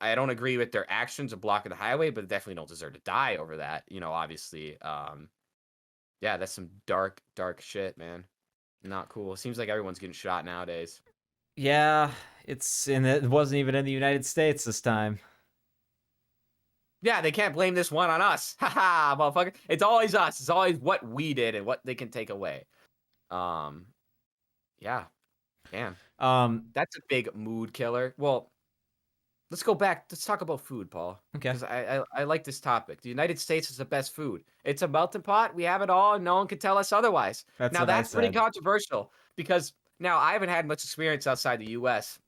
I don't agree with their actions of blocking the highway, but they definitely don't deserve to die over that. Obviously. Yeah, that's some dark shit, man. Not cool. Seems like everyone's getting shot nowadays. Yeah, it wasn't even in the United States this time. Yeah, they can't blame this one on us. Haha, motherfucker. It's always us. It's always what we did and what they can take away. Yeah, man. That's a big mood killer. Well, let's go back. Let's talk about food, Paul. Okay. Because I like this topic. The United States is the best food. It's a melting pot. We have it all, and no one can tell us otherwise. That's Now, what I that's pretty said. controversial because now I haven't had much experience outside the U.S.,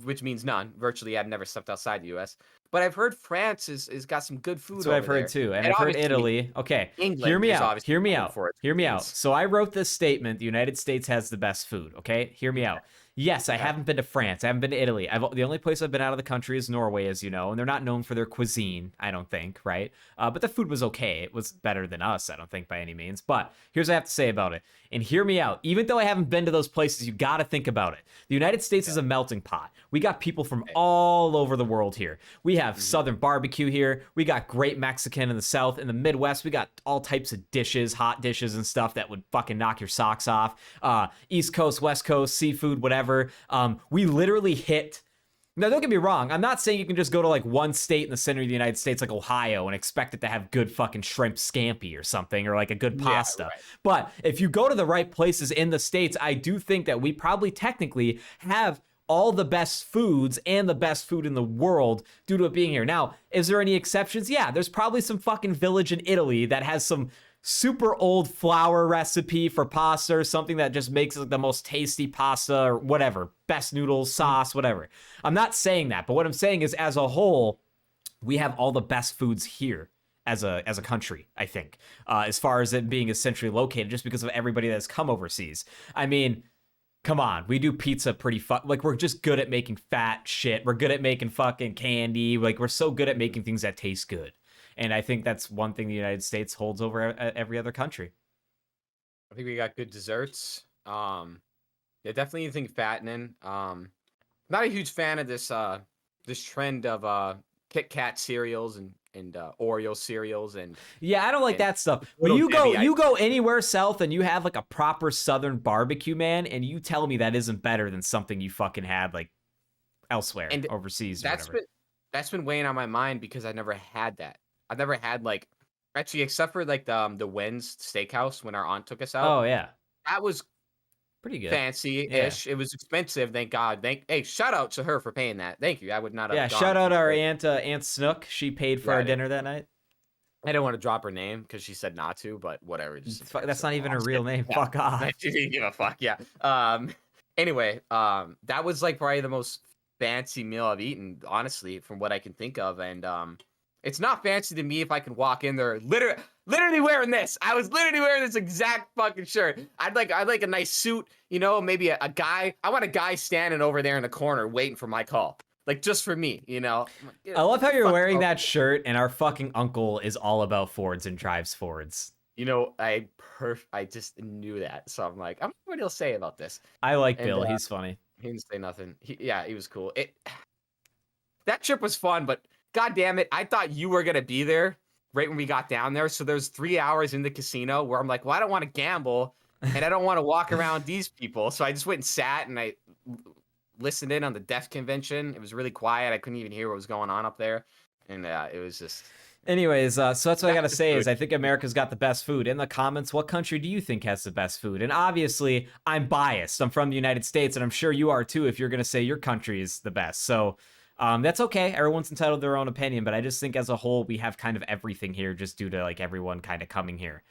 which means none. Virtually, I've never stepped outside the U.S. But I've heard France is got some good food. That's what over I've heard there. too. And I've heard obviously, Italy. Okay, England hear me is out. obviously Hear me known out. for its Hear me out. cuisines. So I wrote this statement: the United States has the best food. Okay, hear me out. Yes, I Okay. haven't been to France. I haven't been to Italy. The only place I've been out of the country is Norway, as you know, and they're not known for their cuisine, I don't think, right? But the food was okay. It was better than us, I don't think, by any means. But here's what I have to say about it. And hear me out. Even though I haven't been to those places, you got to think about it. The United States is a melting pot. We got people from all over the world here. We have Southern barbecue here. We got great Mexican in the South. In the Midwest, we got all types of dishes, hot dishes and stuff that would fucking knock your socks off. East Coast, West Coast, seafood, whatever. We literally hit. Now, don't get me wrong. I'm not saying you can just go to like one state in the center of the United States, like Ohio, and expect it to have good fucking shrimp scampi or something, or like a good pasta. Yeah, right. But if you go to the right places in the States, I do think that we probably technically have all the best foods and the best food in the world due to it being here. Now, is there any exceptions? Yeah, there's probably some fucking village in Italy that has some super old flour recipe for pasta or something that just makes like the most tasty pasta or whatever, best noodles, sauce, whatever. I'm not saying that, but what I'm saying is as a whole, we have all the best foods here as a country, I think, as far as it being centrally located, just because of everybody that's come overseas. I mean, come on, we do pizza pretty like we're just good at making fat shit. We're good at making fucking candy. Like we're so good at making things that taste good. And I think that's one thing the United States holds over every other country. I think we got good desserts. Yeah, definitely anything fattening. Not a huge fan of this trend of Kit Kat cereals and Oreo cereals and yeah, I don't like that stuff. When Little you Debbie go anywhere south and you have like a proper Southern barbecue, man, and you tell me that isn't better than something you fucking had like elsewhere, and overseas or that's whatever. that's been weighing on my mind because I never had that. I've never had like actually except for like the Wynn's Steakhouse when our aunt took us out. Oh yeah, That was pretty good. fancy-ish. Yeah. It was expensive, thank God. Hey, shout out to her for paying that. Thank you. I would not have Yeah, gone shout if out she our paid. Aunt Snook. She paid for Yeah, our dinner that night. I didn't want to drop her name because she said not to, but whatever. Just That's not even I'm a just real kidding. name. Yeah. Fuck off. She didn't give a fuck. Yeah. Anyway, that was like probably the most fancy meal I've eaten, honestly, from what I can think of. And it's not fancy to me if I can walk in there literally wearing this. I was literally wearing this exact fucking shirt. I'd like a nice suit, maybe a guy. I want a guy standing over there in the corner waiting for my call. Like just for me, I love how you're wearing that shirt and our fucking uncle is all about Fords and drives Fords. I just knew that. So I'm like, I wonder what he'll say about this. I like And Bill. He's funny. he didn't say nothing. He was cool. That trip was fun, but god damn it, I thought you were gonna be there right when we got down there. So there's 3 hours in the casino where I'm like, well, I don't want to gamble and I don't want to walk around these people. So I just went and sat and I listened in on the deaf convention. It was really quiet. I couldn't even hear what was going on up there. And it was just Anyways, so that's what I gotta say food. is I think America's got the best food. In the comments, what country do you think has the best food? And obviously, I'm biased. I'm from the United States, and I'm sure you are too if you're gonna say your country is the best. So that's okay. Everyone's entitled to their own opinion, but I just think as a whole, we have kind of everything here just due to like everyone kind of coming here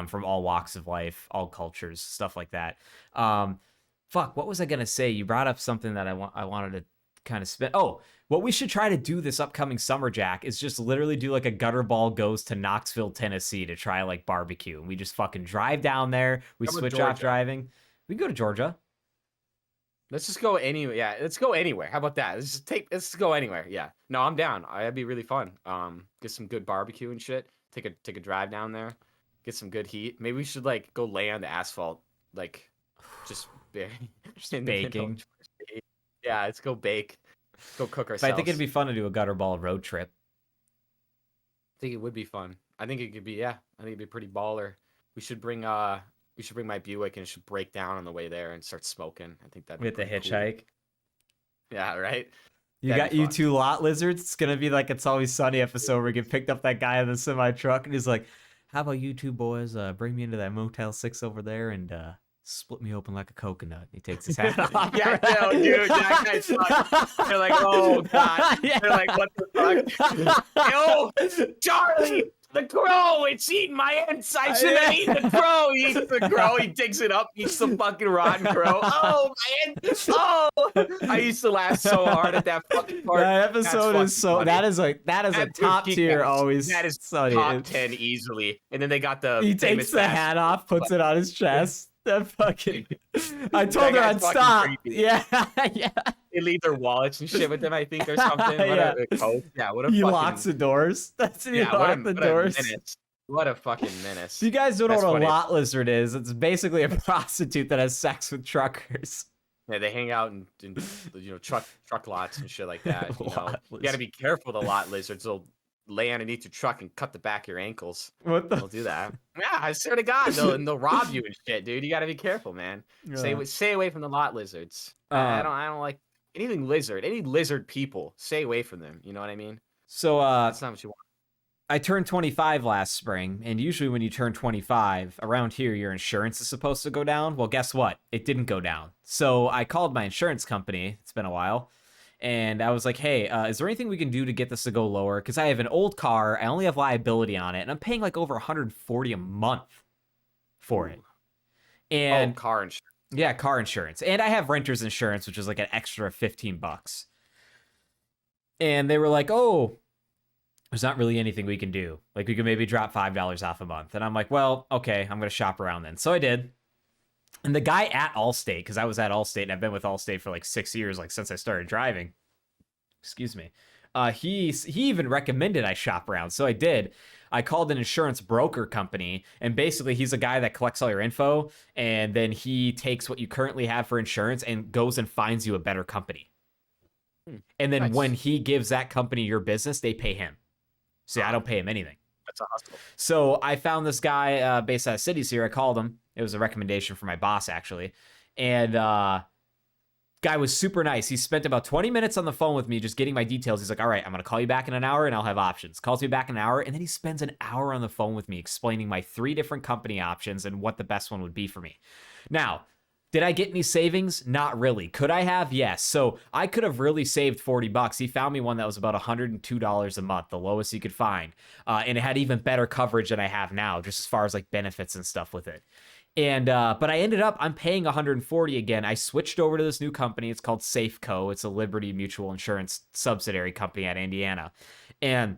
from all walks of life, all cultures, stuff like that. Fuck, what was I gonna say? You brought up something that I wanted to kind of spin. Oh, what we should try to do this upcoming summer, Jack, is just literally do like a Gutterball goes to Knoxville, Tennessee to try like barbecue. And we just fucking drive down there. We How about switch off Georgia? driving. We can go to Georgia. Let's just go anywhere. Yeah, let's go anywhere. How about that? Let's go anywhere. Yeah. No, I'm down. That'd be really fun. Get some good barbecue and shit. Take a drive down there. Get some good heat. Maybe we should like go lay on the asphalt, like just Just in the middle. baking. Yeah, let's go bake. Let's go cook But I ourselves. think it'd be fun to do a gutterball road trip. I think it would be fun. I think it could be. Yeah, I think it'd be pretty baller. We should bring my Buick and it should break down on the way there and start smoking. I think that'd be With the pretty cool. hitchhike. Yeah, right. You That'd got be you fun. two lot lizards. It's gonna be like It's Always Sunny episode where we get picked up that guy in the semi truck and he's like, "How about you two boys bring me into that Motel 6 over there and split me open like a coconut?" And he takes his hat off. Yeah, no, dude, that guy's fucked. They're like, oh god. Yeah. They're like, what the fuck? Yo, Charlie, the crow, it's eating my insides. Shouldn't have eaten the crow. He eats the crow. He digs it up, eats the fucking rotten crow. Oh, my oh. I used to laugh so hard at that fucking part. That episode is so. Funny. That is a top tier. Always. That is Sunny. top 10 easily. And then they got the He famous takes the hat off, puts it on his chest. That fucking. I told her guy's I'd fucking stop. creepy. Yeah, yeah. They leave their wallets and shit with them, I think, or something. Yeah. What a He fucking, locks the doors. That's he yeah, locked the what doors. A menace. What a fucking menace. If you guys don't know That's what a funny. lot lizard is, it's basically a prostitute that has sex with truckers. Yeah, they hang out in truck lots and shit like that. You Lot got to be careful. The lot lizards will lay underneath your truck and cut the back of your ankles. What the? They'll do that. Yeah, I swear to God, they'll rob you and shit, dude. You got to be careful, man. Stay away from the lot lizards. I don't like anything lizard. Any lizard people, stay away from them. You know what I mean? So That's not what you want. I turned 25 last spring, and usually when you turn 25, around here, your insurance is supposed to go down. Well, guess what? It didn't go down. So I called my insurance company. It's been a while. And I was like, hey, is there anything we can do to get this to go lower? Because I have an old car. I only have liability on it, and I'm paying like over $140 a month for it. And car insurance. Yeah, car insurance. And I have renter's insurance, which is like an extra $15. And they were like, oh, there's not really anything we can do. Like, we could maybe drop $5 off a month. And I'm like, well, okay, I'm going to shop around then. So I did. And the guy at Allstate, because I was at Allstate and I've been with Allstate for like 6 years, like since I started driving. Excuse me. He even recommended I shop around. So I did. I called an insurance broker company, and basically he's a guy that collects all your info, and then he takes what you currently have for insurance and goes and finds you a better company. And then when he gives that company your business, they pay him. See, I don't pay him anything. That's a hustle. So I found this guy based out of cities here. I called him. It was a recommendation from my boss, actually. And guy was super nice. He spent about 20 minutes on the phone with me just getting my details. He's like, all right, I'm going to call you back in an hour and I'll have options. Calls me back in an hour, and then he spends an hour on the phone with me explaining my 3 different company options and what the best one would be for me. Now, did I get any savings? Not really. Could I have? Yes. So I could have really saved $40. He found me one that was about $102 a month, the lowest he could find. And it had even better coverage than I have now, just as far as like benefits and stuff with it. And but I ended up, I'm paying $140 again. I switched over to this new company. It's called Safeco. It's a Liberty Mutual Insurance subsidiary company out of Indiana. And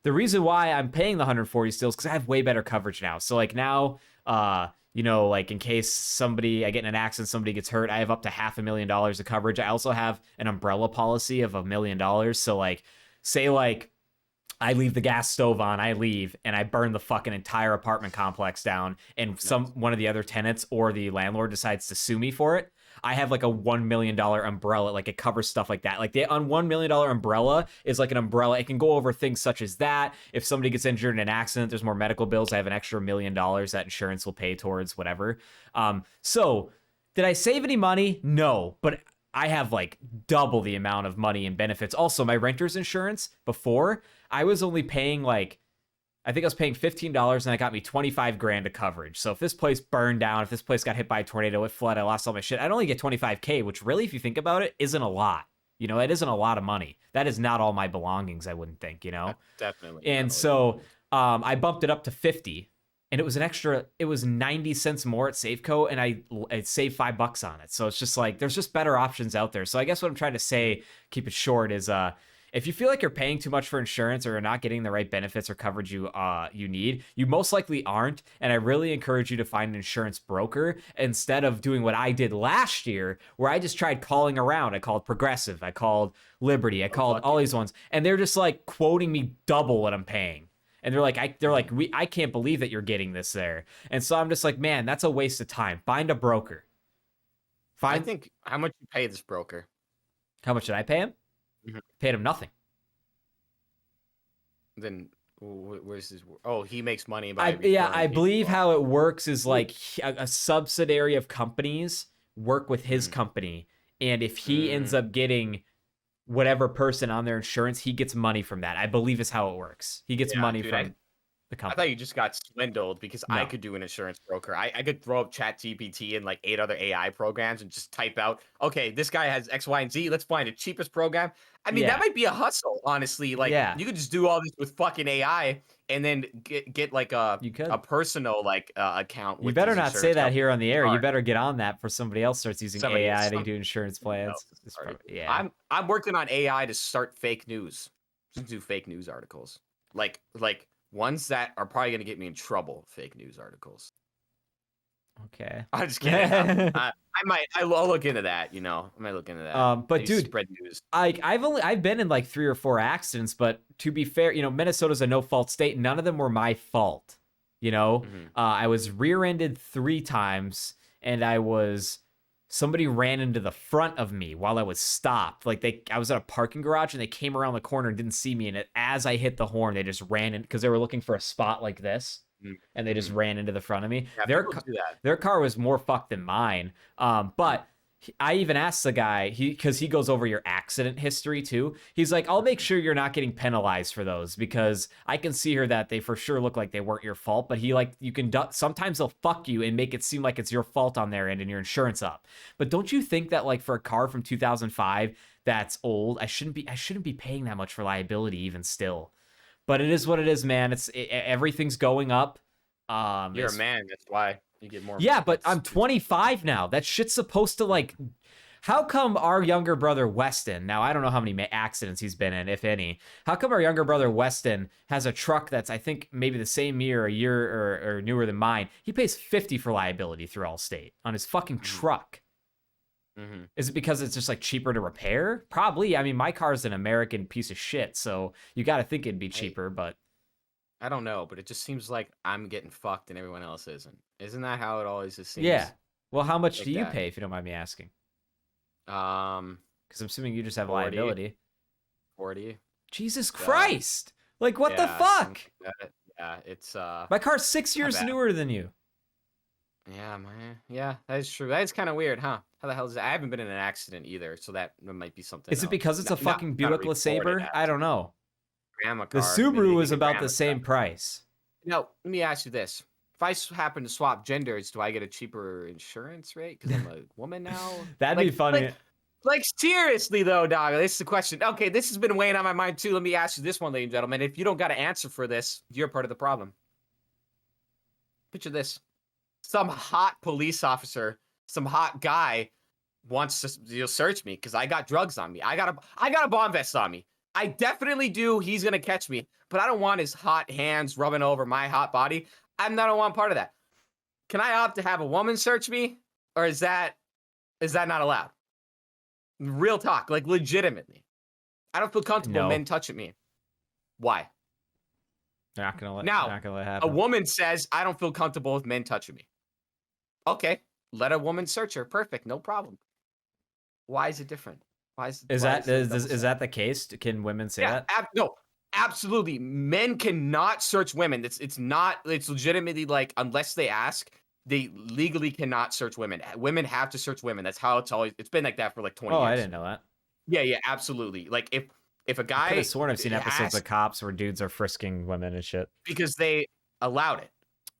the reason why I'm paying the $140 still is because I have way better coverage now. So like now, like in case I get in an accident, somebody gets hurt, I have up to $500,000 of coverage. I also have an umbrella policy of $1 million. So like, say like I leave the gas stove on, I leave, and I burn the fucking entire apartment complex down, and one of the other tenants or the landlord decides to sue me for it, I have like a $1 million umbrella. Like it covers stuff like that. Like the $1 million umbrella is like an umbrella. It can go over things such as that. If somebody gets injured in an accident, there's more medical bills. I have an extra $1 million that insurance will pay towards whatever. So did I save any money? No, but I have like double the amount of money in benefits. Also, my renter's insurance before, I was only paying I think I was paying $15, and that got me $25,000 of coverage. So if this place burned down, if this place got hit by a tornado, it flooded, I lost all my shit, I'd only get $25,000, which really, if you think about it, isn't a lot. You know, it isn't a lot of money. That is not all my belongings, I wouldn't think, you know? Definitely. And so I bumped it up to $50, and it was 90 cents more at Safeco, and I saved $5 on it. So it's just like, there's just better options out there. So I guess what I'm trying to say, keep it short, is If you feel like you're paying too much for insurance or you're not getting the right benefits or coverage you need, you most likely aren't. And I really encourage you to find an insurance broker instead of doing what I did last year, where I just tried calling around. I called Progressive, I called Liberty, I called all these ones, and they're just like quoting me double what I'm paying. And I can't believe that you're getting this there. And so I'm just like, man, that's a waste of time. Find a broker. I think, how much you pay this broker? How much did I pay him? Paid him nothing. Then where's his? Oh, he makes money by I believe how it works is like a subsidiary of companies work with his company, and if he ends up getting whatever person on their insurance, he gets money from that. I believe is how it works. He gets money from the company. I thought you just got swindled because I could do an insurance broker. I could throw up ChatGPT and like 8 other AI programs and just type out, okay, this guy has X, Y, and Z. Let's find the cheapest program. I mean, that might be a hustle, honestly. Like, you could just do all this with fucking AI and then get like a personal like account. You better not say that here on the air. You better get on that before somebody else starts using AI to do insurance plans. I'm working on AI to start fake news. Just do fake news articles. Like ones that are probably going to get me in trouble, fake news articles. Okay. I'm just kidding. I'll look into that, I might look into that. But dude, spread news. I've been in like 3 or 4 accidents, but to be fair, Minnesota's a no-fault state. None of them were my fault. I was rear-ended 3 times, and somebody ran into the front of me while I was stopped. Like I was at a parking garage and they came around the corner and didn't see me. And as I hit the horn, they just ran in because they were looking for a spot like this. And they just ran into the front of me. Yeah, their car was more fucked than mine. But I even asked the guy, because he goes over your accident history too. He's like, I'll make sure you're not getting penalized for those because I can see here that they for sure look like they weren't your fault. But sometimes they'll fuck you and make it seem like it's your fault on their end and your insurance up. But don't you think that like for a car from 2005 that's old, I shouldn't be paying that much for liability even still. But it is what it is, man. Everything's going up. You're a man. That's why you get more. Yeah, but I'm 25 now. That shit's supposed to like. How come our younger brother Weston? Now I don't know how many accidents he's been in, if any. How come our younger brother Weston has a truck that's I think maybe the same year, a year or newer than mine? He pays $50 for liability through Allstate on his fucking truck. Is it because it's just like cheaper to repair? Probably. I mean, my car's an American piece of shit, so you got to think it'd be cheaper, but I don't know, but it just seems like I'm getting fucked and everyone else isn't. Isn't that how it always just seems? Yeah. Well, how much do you pay if you don't mind me asking? Because I'm assuming you just have 40, liability. 40. Jesus Christ! Like what the fuck? Yeah, it's my car's 6 years newer than you. Yeah, man. Yeah, that is true. That is kind of weird, huh? How the hell is that? I haven't been in an accident either, so that might be something. Is it because it's a fucking Buick LeSabre? I don't know. Grandma car. The Subaru was about the same car. Price. Now, let me ask you this. If I happen to swap genders, do I get a cheaper insurance rate because I'm a woman now? That'd be funny. Like, seriously, though, dog, this is the question. Okay, this has been weighing on my mind, too. Let me ask you this one, ladies and gentlemen. If you don't got an answer for this, you're part of the problem. Picture this. Some hot police officer, some hot guy wants to search me because I got drugs on me. I got a bomb vest on me. I definitely do. He's gonna catch me, but I don't want his hot hands rubbing over my hot body. I don't want part of that. Can I opt to have a woman search me, or is that not allowed? Real talk, like legitimately. I don't feel comfortable men touching me. Why? They're not gonna let it happen. A woman says I don't feel comfortable with men touching me. Okay, let a woman search her. Perfect, no problem. Why is it different? Is that the case? Can women say that? No, absolutely. Men cannot search women. It's legitimately like unless they ask, they legally cannot search women. Women have to search women. That's how it's been like that for like 20 years. Oh, I didn't know that. Yeah, absolutely. Like if a guy, I could have sworn I've seen episodes of Cops where dudes are frisking women and shit because they allowed it.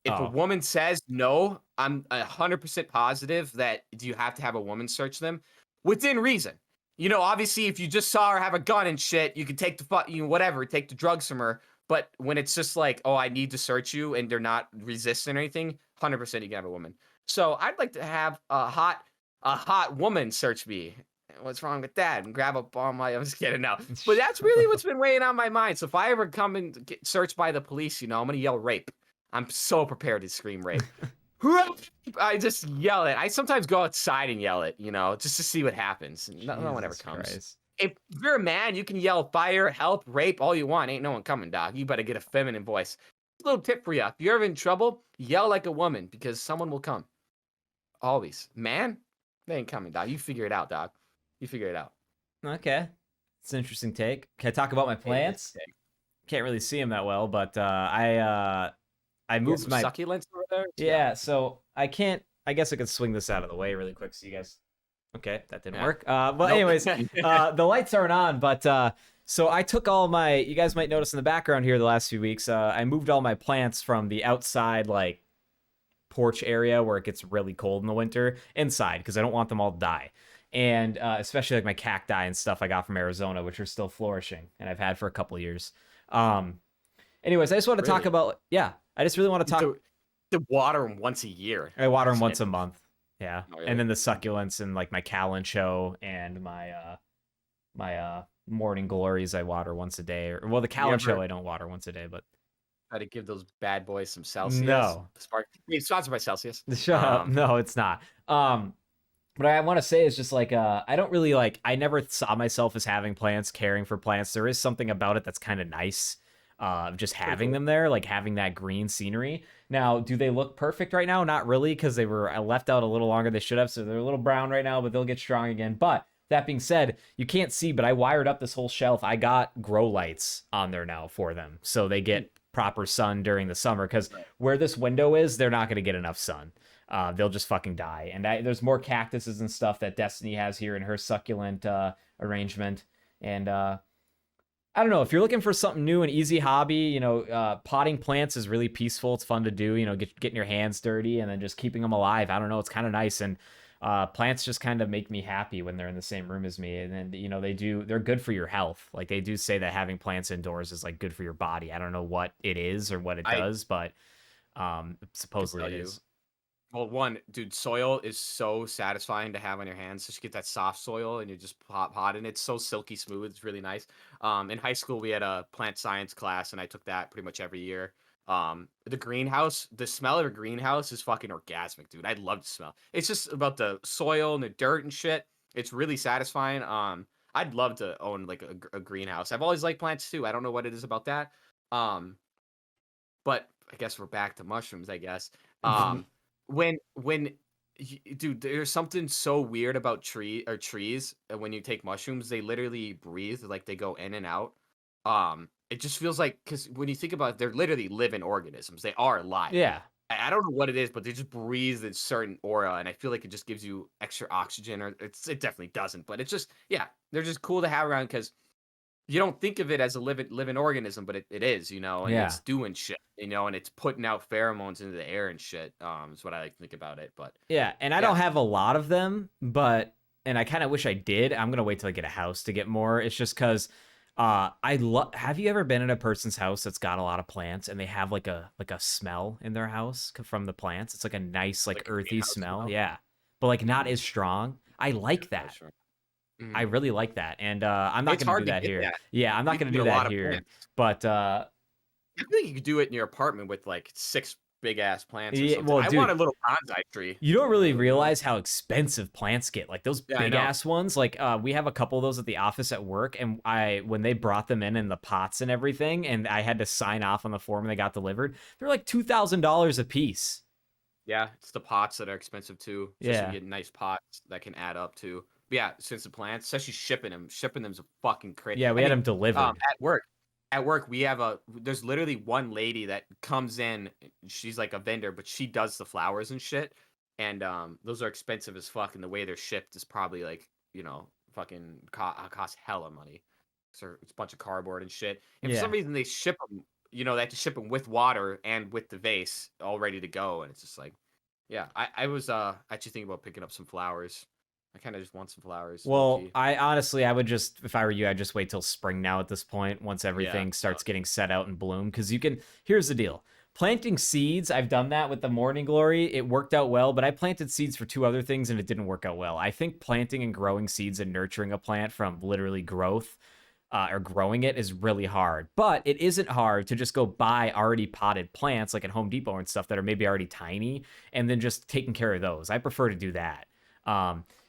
If a woman says no, I'm 100% positive that you have to have a woman search them within reason. Obviously, if you just saw her have a gun and shit, you could take take the drugs from her. But when it's just like, oh, I need to search you, and they're not resisting or anything, 100% you can have a woman. So I'd like to have a hot woman search me, what's wrong with that? And grab up on my, I'm just kidding, no. But that's really what's been weighing on my mind. So if I ever come and get searched by the police, I'm going to yell rape. I'm so prepared to scream rape. I just yell it. I sometimes go outside and yell it, just to see what happens. No one ever comes. Christ. If you're a man, you can yell fire, help, rape, all you want. Ain't no one coming, dog. You better get a feminine voice. Little tip for you. If you're ever in trouble, yell like a woman because someone will come. Always. Man, they ain't coming, dog. You figure it out, dog. You figure it out. Okay. It's an interesting take. Can I talk about my plants? Can't really see them that well, but I moved my succulents over there. Yeah, so I can't. I guess I could swing this out of the way really quick so you guys. Okay, that didn't work. But anyways, the lights aren't on. But so I took all my. You guys might notice in the background here the last few weeks. I moved all my plants from the outside like porch area where it gets really cold in the winter inside because I don't want them all to die. And especially like my cacti and stuff I got from Arizona, which are still flourishing and I've had for a couple of years. Anyways, I just want to talk about. Yeah, I just really want to talk. To water them once a year. I water them once a month. Yeah. Oh, really? And then the succulents and like my calencho and my morning glories I water once a day. Or the calencho I don't water once a day, but try to give those bad boys some Celsius. No. Sponsored by Celsius. Shut up. No, it's not. What I want to say is just like I don't really like. I never saw myself as having plants, caring for plants. There is something about it that's kind of nice. Just having them there, like having that green scenery. Now, do they look perfect right now? Not really, because they were left out a little longer than they should have, so they're a little brown right now, but they'll get strong again. But that being said, you can't see, but I wired up this whole shelf. I got grow lights on there now for them, so they get proper sun during the summer, because where this window is, they're not going to get enough sun. They'll just fucking die. And there's more cactuses and stuff that Destiny has here in her succulent arrangement. And I don't know, if you're looking for something new and easy hobby, potting plants is really peaceful. It's fun to do, getting your hands dirty and then just keeping them alive. I don't know, it's kind of nice. And plants just kind of make me happy when they're in the same room as me. And then, they're good for your health. Like they do say that having plants indoors is like good for your body. I don't know what it is or what it does, but supposedly it is. Well, one, dude, soil is so satisfying to have on your hands. Just get that soft soil and you just pot in. It's so silky smooth. It's really nice. In high school, we had a plant science class, and I took that pretty much every year. The greenhouse, the smell of a greenhouse is fucking orgasmic, dude. I'd love to smell. It's just about the soil and the dirt and shit. It's really satisfying. I'd love to own like a greenhouse. I've always liked plants too. I don't know what it is about that. But I guess we're back to mushrooms, I guess. Dude, there's something so weird about trees. When you take mushrooms, they literally breathe, like they go in and out. It just feels like, because when you think about it, they're literally living organisms. They are alive. Yeah. I don't know what it is, but they just breathe a certain aura, and I feel like it just gives you extra oxygen, or it definitely doesn't, but it's just, yeah, they're just cool to have around because you don't think of it as a living organism, but it is, and it's doing shit, and it's putting out pheromones into the air and shit. Is what I like to think about it. But yeah, and I don't have a lot of them, and I kind of wish I did. I'm gonna wait till I get a house to get more. It's just because have you ever been in a person's house that's got a lot of plants and they have like a smell in their house from the plants? It's like a nice like earthy smell. Yeah, but like not as strong. I like that. Sure. I really like that, and I'm not going to do that here. Yeah, I'm not going to do that here. But I think you could do it in your apartment with like 6 big ass plants. Or something. Well, dude, I want a little bonsai tree. You don't really realize how expensive plants get. Like those big ass ones. Like we have a couple of those at the office at work, and when they brought them in the pots and everything, and I had to sign off on the form when they got delivered, they're like $2,000 a piece. Yeah, it's the pots that are expensive too. You get nice pots that can add up too. But yeah, since the plants, especially shipping them's a fucking crazy. Yeah, we had them delivered at work. We have there's literally one lady that comes in. She's like a vendor, but she does the flowers and shit. And those are expensive as fuck. And the way they're shipped is probably like fucking cost hella money. So it's a bunch of cardboard and shit. And for some reason they ship them. They have to ship them with water and with the vase all ready to go. And it's just like, yeah. I was actually thinking about picking up some flowers. I kind of just want some flowers. Well, I would just, if I were you, I'd just wait till spring now at this point, once everything starts getting set out and bloom. Because here's the deal. planting seeds, I've done that with the Morning Glory. It worked out well, but I planted seeds for 2 other things and it didn't work out well. I think planting and growing seeds and nurturing a plant from literally growth or growing it is really hard. But it isn't hard to just go buy already potted plants like at Home Depot and stuff that are maybe already tiny and then just taking care of those. I prefer to do that.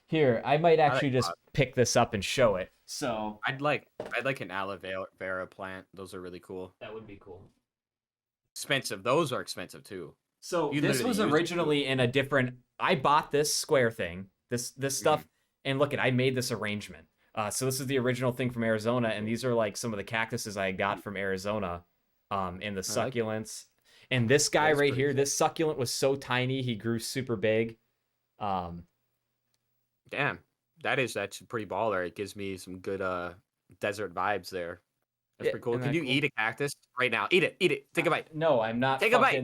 Here, I might I actually like just pick this up and show it. So I'd like an aloe vera plant. Those are really cool. that would be cool. Expensive. Those are expensive too. So You this literally was use it originally in a different. I bought this square thing, this stuff, and look I made this arrangement. So this is the original thing from Arizona, and these are like some of the cactuses I got from Arizona, and the succulents. And this guy right here, this succulent was so tiny, he grew super big. Damn, that's pretty baller. It gives me some good desert vibes there. That's pretty cool. Can you eat a cactus right now? Eat it. Take a bite. No, I'm not. Take a bite.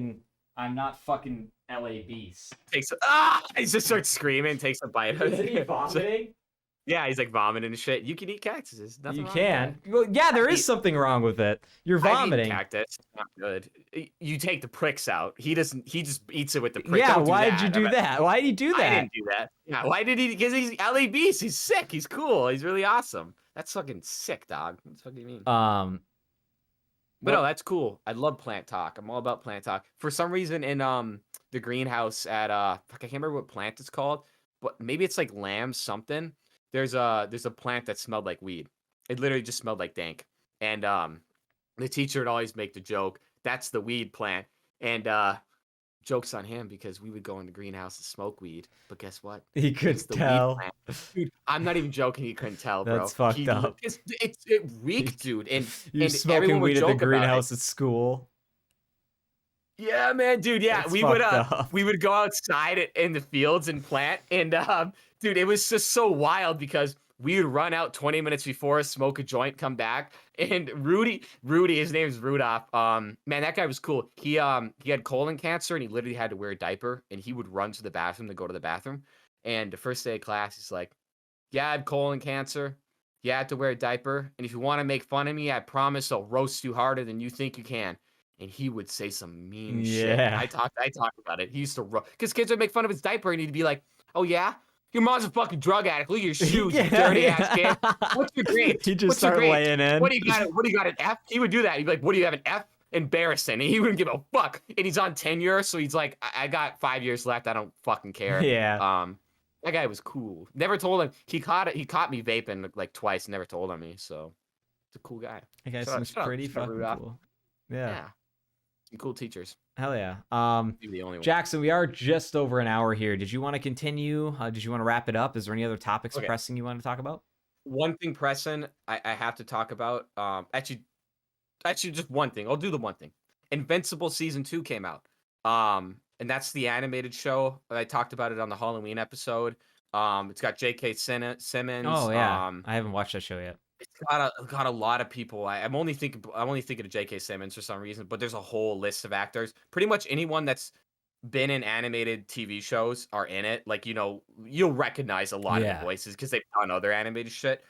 I'm not fucking LA Beast. He just starts screaming, takes a bite. Is he vomiting? Yeah, he's like vomiting and shit. You can eat cactuses. You can. Well, yeah, there is something wrong with it. You're vomiting. Cactus, it's not good. You take the pricks out. He doesn't. He just eats it with the pricks. Yeah, why did you do that? Why did he do that? I didn't do that. Yeah, why did he? Because he's LA Beast. He's sick. He's cool. He's really awesome. That's fucking sick, dog. That's what you mean. But no, that's cool. I love plant talk. I'm all about plant talk. For some reason, in the greenhouse at I can't remember what plant it's called, but maybe it's like lamb something. There's a plant that smelled like weed. It literally just smelled like dank. And the teacher would always make the joke, that's the weed plant. And joke's on him because we would go in the greenhouse and smoke weed. But guess what? He couldn't tell. Dude, I'm not even joking. He couldn't tell, bro. That's fucked up. It reeked, dude. And you smoking weed at the greenhouse at school. Yeah, man, dude. Yeah, That's we would go outside in the fields and plant, and dude, it was just so wild because we would run out 20 minutes before, smoke a joint, come back, and Rudy, his name's Rudolph. Man, that guy was cool. He had colon cancer, and he literally had to wear a diaper, and he would run to the bathroom to go to the bathroom. And the first day of class, he's like, "Yeah, I have colon cancer. Yeah, I have to wear a diaper, and if you want to make fun of me, I promise I'll roast you harder than you think you can." And he would say some mean shit. I talked about it. He used to because kids would make fun of his diaper, and he'd be like, "Oh yeah, your mom's a fucking drug addict. Look at your shoes, you dirty ass kid. What's your grade? He just started laying in. What do you got? An F?" He would do that. He'd be like, "What do you have, an F?" Embarrassing. And he wouldn't give a fuck. And he's on tenure, so he's like, I got 5 years left. I don't fucking care. Yeah. That guy was cool. Never told him. He caught me vaping like twice. Never told on me. So it's a cool guy. That guy seems pretty fucking cool. Yeah. Some cool teachers. Hell yeah. The only one. Jackson, we are just over an hour here. Did you want to continue? Did you want to wrap it up? Is there any other topics pressing you want to talk about? One thing pressing I have to talk about. Actually, just one thing. I'll do the one thing. Invincible season 2 came out. And that's the animated show. I talked about it on the Halloween episode. It's got J.K. Simmons. Oh yeah. I haven't watched that show yet. It's got a lot of people. I'm only thinking of J.K. Simmons for some reason, but there's a whole list of actors. Pretty much anyone that's been in animated TV shows are in it. Like, you'll recognize a lot of the voices because they've done other animated shit.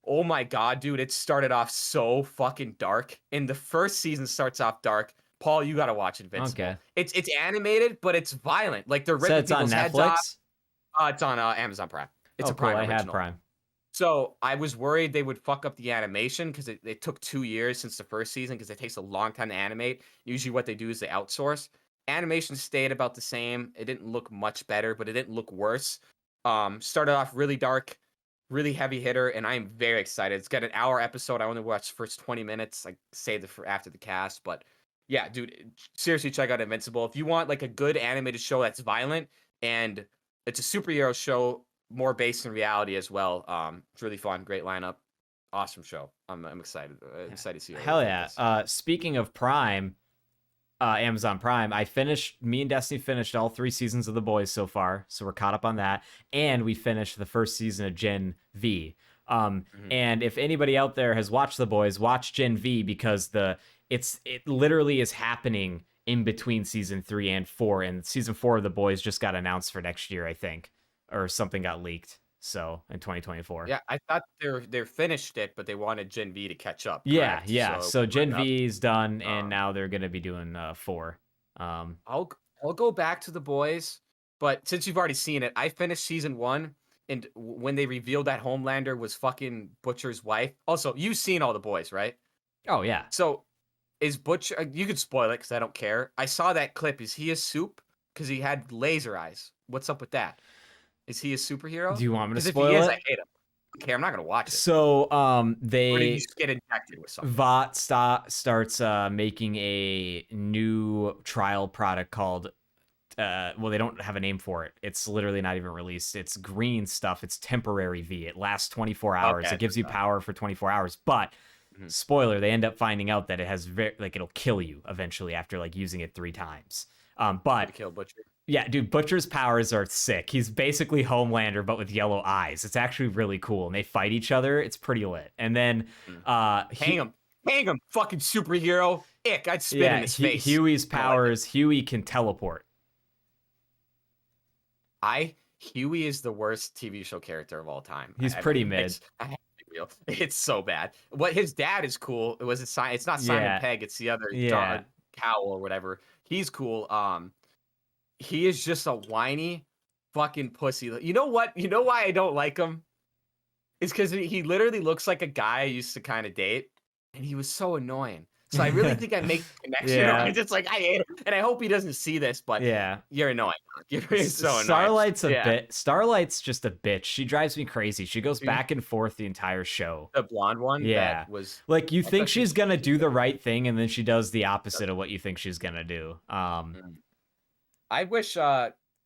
Oh my god, dude! It started off so fucking dark, and the first season starts off dark. Paul, you gotta watch Invincible. Okay. It's animated, but it's violent. Like they're ripping people's heads off. It's on Amazon Prime. It's a Prime original. I had Prime. So I was worried they would fuck up the animation because it took 2 years since the first season because it takes a long time to animate. Usually what they do is they outsource. Animation stayed about the same. It didn't look much better, but it didn't look worse. Started off really dark, really heavy hitter, and I am very excited. It's got an hour episode. I only watched the first 20 minutes. I saved it for after the cast, but yeah, dude, seriously, check out Invincible. If you want like a good animated show that's violent and it's a superhero show, more based in reality as well. It's really fun, great lineup, awesome show. I'm excited. Excited to see it. Hell yeah. Speaking of Prime, Amazon Prime, me and Destiny finished all 3 seasons of The Boys so far, so we're caught up on that, and we finished the first season of Gen V. And if anybody out there has watched The Boys, watch Gen V because it literally is happening in between season 3 and 4, and season 4 of The Boys just got announced for next year, I think, or something got leaked. So in 2024. Yeah, I thought they're finished it, but they wanted Gen V to catch up, Yeah, correct? yeah. So So Gen line up. V is done, and Um, now they're gonna be doing 4. I'll I'll go back to the boys, but since you've already seen it, I finished season 1, and when they revealed that Homelander was fucking Butcher's wife. Also, you've seen all the boys, right? Oh yeah. So is Butcher? You could spoil it because I don't care. I saw that clip. Is he a soup? Because he had laser eyes. What's up with that? Is he a superhero? Do you want me to Because if he spoil is, I it? hate him. Okay, I'm not gonna watch it. So Or did he they just get injected with something? Starts making a new trial product called well, they don't have a name for it. It's literally not even released. It's green stuff. It's temporary V. It lasts 24 hours. Okay, It gives you power for 24 hours. But mhm. spoiler, they end up finding out that it has like it'll kill you eventually after like using it 3 times. To But kill Butcher. yeah, dude, Butcher's powers are sick. He's basically Homelander, but with yellow eyes. It's actually really cool. And they fight each other. It's pretty lit. And then Mm. he, Hang him, fucking superhero. Ick, I'd spit in yeah, his face. Huey's I don't like it. powers, Huey can teleport. Huey is the worst TV show character of all time. He's pretty mid. I have to be real. It's so bad. What his dad is cool. It's not Simon Yeah. Pegg. It's the other Yeah. John Cowell or whatever. He's cool. He is just a whiny fucking pussy. You know what? You know why I don't like him? It's because he literally looks like a guy I used to kind of date, and he was so annoying. So I really think I make a connection. Yeah. It's like I hate him, and I hope he doesn't see this. But Yeah. you're annoying. You're so annoying. Starlight's a Yeah. bit. Starlight's just a bitch. She drives me crazy. She goes Dude. back and forth the entire show. The blonde one. Yeah. That was Like you I think thought she she's was gonna cute. do the right thing, and then she does the opposite of what you think she's gonna do. I wish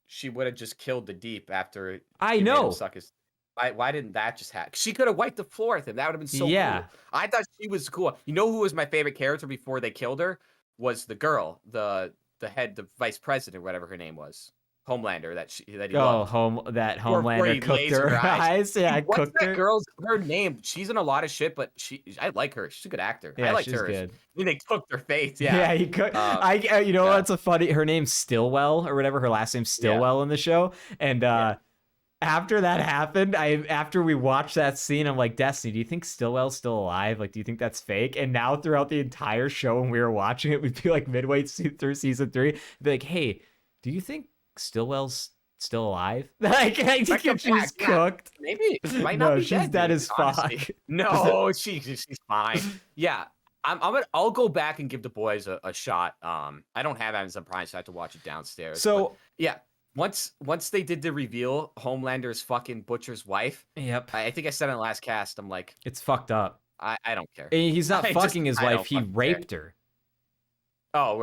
she would have just killed the Deep after I she made him know. suck his. Why didn't that just happen? She could have wiped the floor with him. That would have been so Yeah. cool. I thought she was cool. You know who was my favorite character before they killed her? Was the girl, the vice president, whatever her name was, Homelander that he Oh, loved. that Before he Homelander cooked lasered her eyes. Yeah, What's cooked that her. girl's her name? She's in a lot of shit, but I like her. She's a good actor. I Yeah, liked she's her. good. I mean, they cooked her face. Yeah, Yeah. he cooked. You know yeah. what's a funny? Her name's Stillwell or whatever. Her last name's Stillwell in the show. And after that happened, after we watched that scene, I'm like, Destiny, do you think Stillwell's still alive? Like, do you think that's fake? And now throughout the entire show, when we were watching it, we'd be like midway through season 3, be like, hey, do you think Stillwell's still alive? Like, I think she's cooked. Maybe she might not be she's dead. dead Dude, as fuck. honestly. No, she's fine. Yeah. I'll go back and give the boys a shot. I don't have Amazon Prime, so I have to watch it downstairs. So but yeah. Once they did the reveal, Homelander's fucking Butcher's wife. Yep. I think I said in the last cast, I'm like, it's fucked up. I don't care. He's not fucking his I wife. don't He fucking raped care. her. Oh,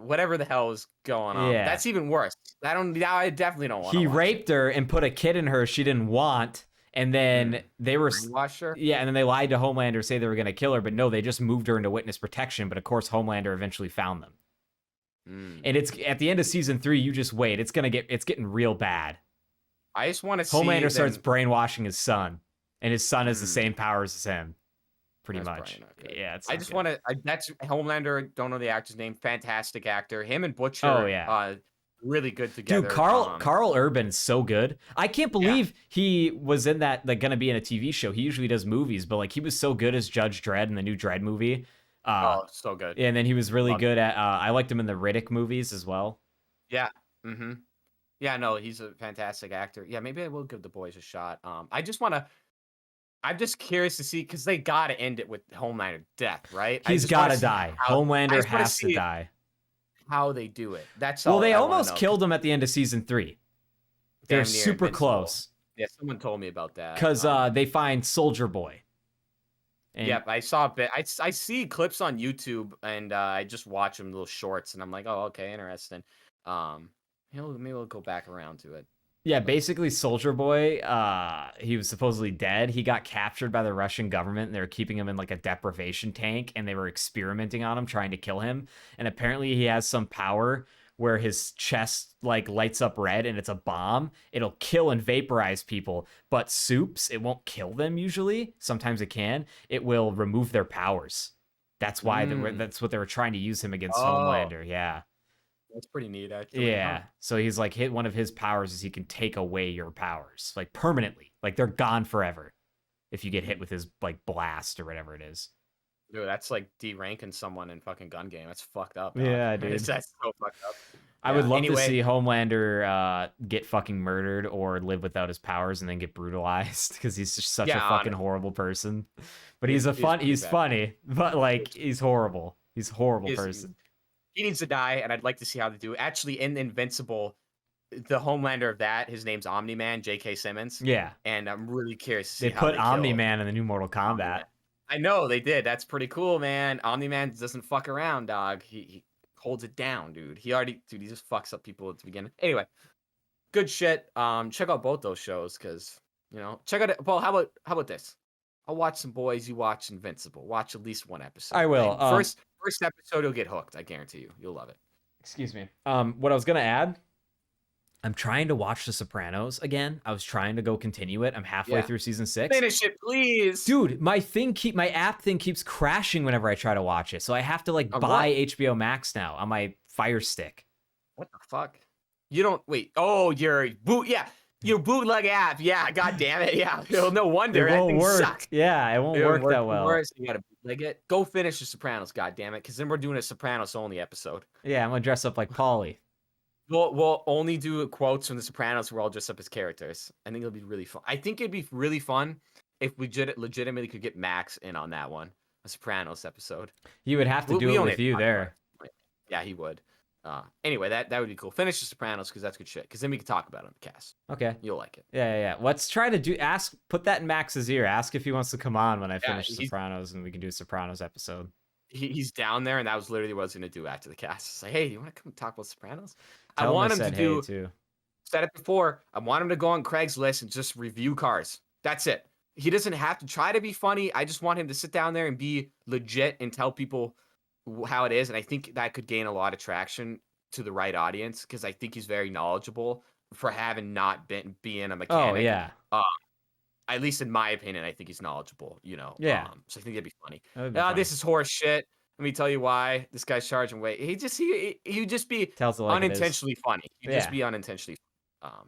whatever the hell is going on. Yeah. That's even worse. I definitely don't want to He watch raped her and put a kid in her she didn't want. And then they were Brainwash her? Yeah, and then they lied to Homelander, say they were going to kill her, but no, they just moved her into witness protection. But of course, Homelander eventually found them. And it's at the end of season 3. You just wait; it's getting real bad. I just want to see Homelander them- starts brainwashing his son, and his son has the same powers as him, pretty That's much. probably not good. Yeah, it's I not just good. want to. That's Homelander. Don't know the actor's name. Fantastic actor. Him and Butcher. Oh, yeah. Really good together. Dude, Carl Urban's so good. I can't believe he was in that, like, gonna be in a TV show. He usually does movies, but like he was so good as Judge Dredd in the new Dredd movie. So good. And then he was really good at. I liked him in the Riddick movies as well. Yeah. Mm-hmm. Yeah. No, he's a fantastic actor. Yeah, maybe I will give the boys a shot. I'm just curious to see because they gotta end it with Homelander death, right? He's gotta die. Homelander has to die. How they do it. That's well, all they I wanna almost know. killed him at the end of season 3. They're Damn near super invincible. close Yeah, someone told me about that. because they find Soldier Boy. And Yep, I saw a bit. I see clips on YouTube, and I just watch them little shorts, and I'm like, oh, okay, interesting. Maybe we'll go back around to it. Yeah, basically Soldier Boy, he was supposedly dead. He got captured by the Russian government, and they were keeping him in like a deprivation tank, and they were experimenting on him, trying to kill him. And apparently he has some power where his chest like lights up red, and it's a bomb. It'll kill and vaporize people, but soups, it won't kill them usually. Sometimes it can. It will remove their powers. That's why that's what they were trying to use him against Homelander. Yeah. That's pretty neat, actually. Huh. Yeah. So he's like hit one of his powers is he can take away your powers like permanently. Like they're gone forever if you get hit with his like blast or whatever it is. Dude, that's like D-ranking someone in fucking gun game. That's fucked up, dog. Yeah, dude. That's so fucked up. I would Yeah, love to anyway, see Homelander get fucking murdered or live without his powers and then get brutalized because he's just such a yeah, fucking horrible person. But he's pretty he's bad. funny, but like he's horrible. He's a horrible person. He needs to die, and I'd like to see how they do it. Actually, in Invincible, the Homelander of that, his name's Omni-Man, J.K. Simmons. Yeah. And I'm really curious to see They how put they Omni-Man in the new Mortal Kombat. Omni-Man. I know they did. That's pretty cool, man. Omni-Man doesn't fuck around, dog. He holds it down, dude. He just fucks up people at the beginning. Anyway, good shit. Check out both those shows because check out it. Paul, how about this? I'll watch some boys. You watch Invincible. Watch at least one episode. I will. First episode, you'll get hooked. I guarantee you. You'll love it. Excuse me. What I was gonna add. I'm trying to watch The Sopranos again. I was trying to go continue it. I'm halfway through season 6. Finish it, please. Dude, my app thing keeps crashing whenever I try to watch it. So I have to like buy HBO Max now on my Fire Stick. What the fuck? You don't wait. Oh, your bootleg app. Yeah, god damn it. Yeah. No wonder it won't work. Sucks. Yeah, it won't work that well. You gotta bootleg it. Go finish The Sopranos, god damn it, because then we're doing a Sopranos only episode. Yeah, I'm gonna dress up like Paulie. We'll only do quotes from The Sopranos. We're all dressed up as characters. I think it'll be really fun. I think it'd be really fun if we legitimately could get Max in on that one, a Sopranos episode. He would have to do it with you there. Yeah, he would. Anyway, that would be cool. Finish The Sopranos because that's good shit. Because then we can talk about it on the cast. Okay. You'll like it. Yeah. Let's try to put that in Max's ear. Ask if he wants to come on when I finish The Sopranos and we can do a Sopranos episode. He's down there, and that was literally what I was going to do after the cast. It's like, hey, do you want to come talk about Sopranos? I want him to do. Too. Said it before. I want him to go on Craigslist and just review cars. That's it. He doesn't have to try to be funny. I just want him to sit down there and be legit and tell people how it is. And I think that could gain a lot of traction to the right audience because I think he's very knowledgeable for having not being a mechanic. Oh yeah. At least in my opinion, I think he's knowledgeable. Yeah. So I think it'd be funny. This is horse shit. Let me tell you why this guy's charging weight. He'd just be unintentionally funny. He'd just be unintentionally. But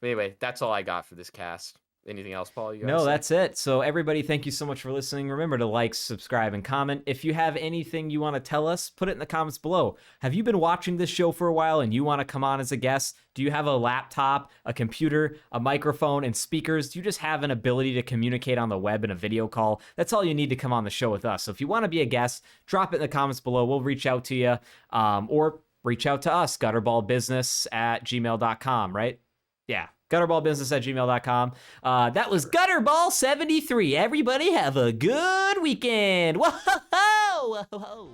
anyway, that's all I got for this cast. Anything else, Paul? No, that's it. So everybody, thank you so much for listening. Remember to like, subscribe, and comment. If you have anything you want to tell us, put it in the comments below. Have you been watching this show for a while and you want to come on as a guest? Do you have a laptop, a computer, a microphone, and speakers? Do you just have an ability to communicate on the web in a video call? That's all you need to come on the show with us. So if you want to be a guest, drop it in the comments below. We'll reach out to you or reach out to us, gutterballbusiness@gmail.com, right? Yeah. gutterballbusiness@gmail.com. That was Gutterball73. Everybody have a good weekend. Whoa!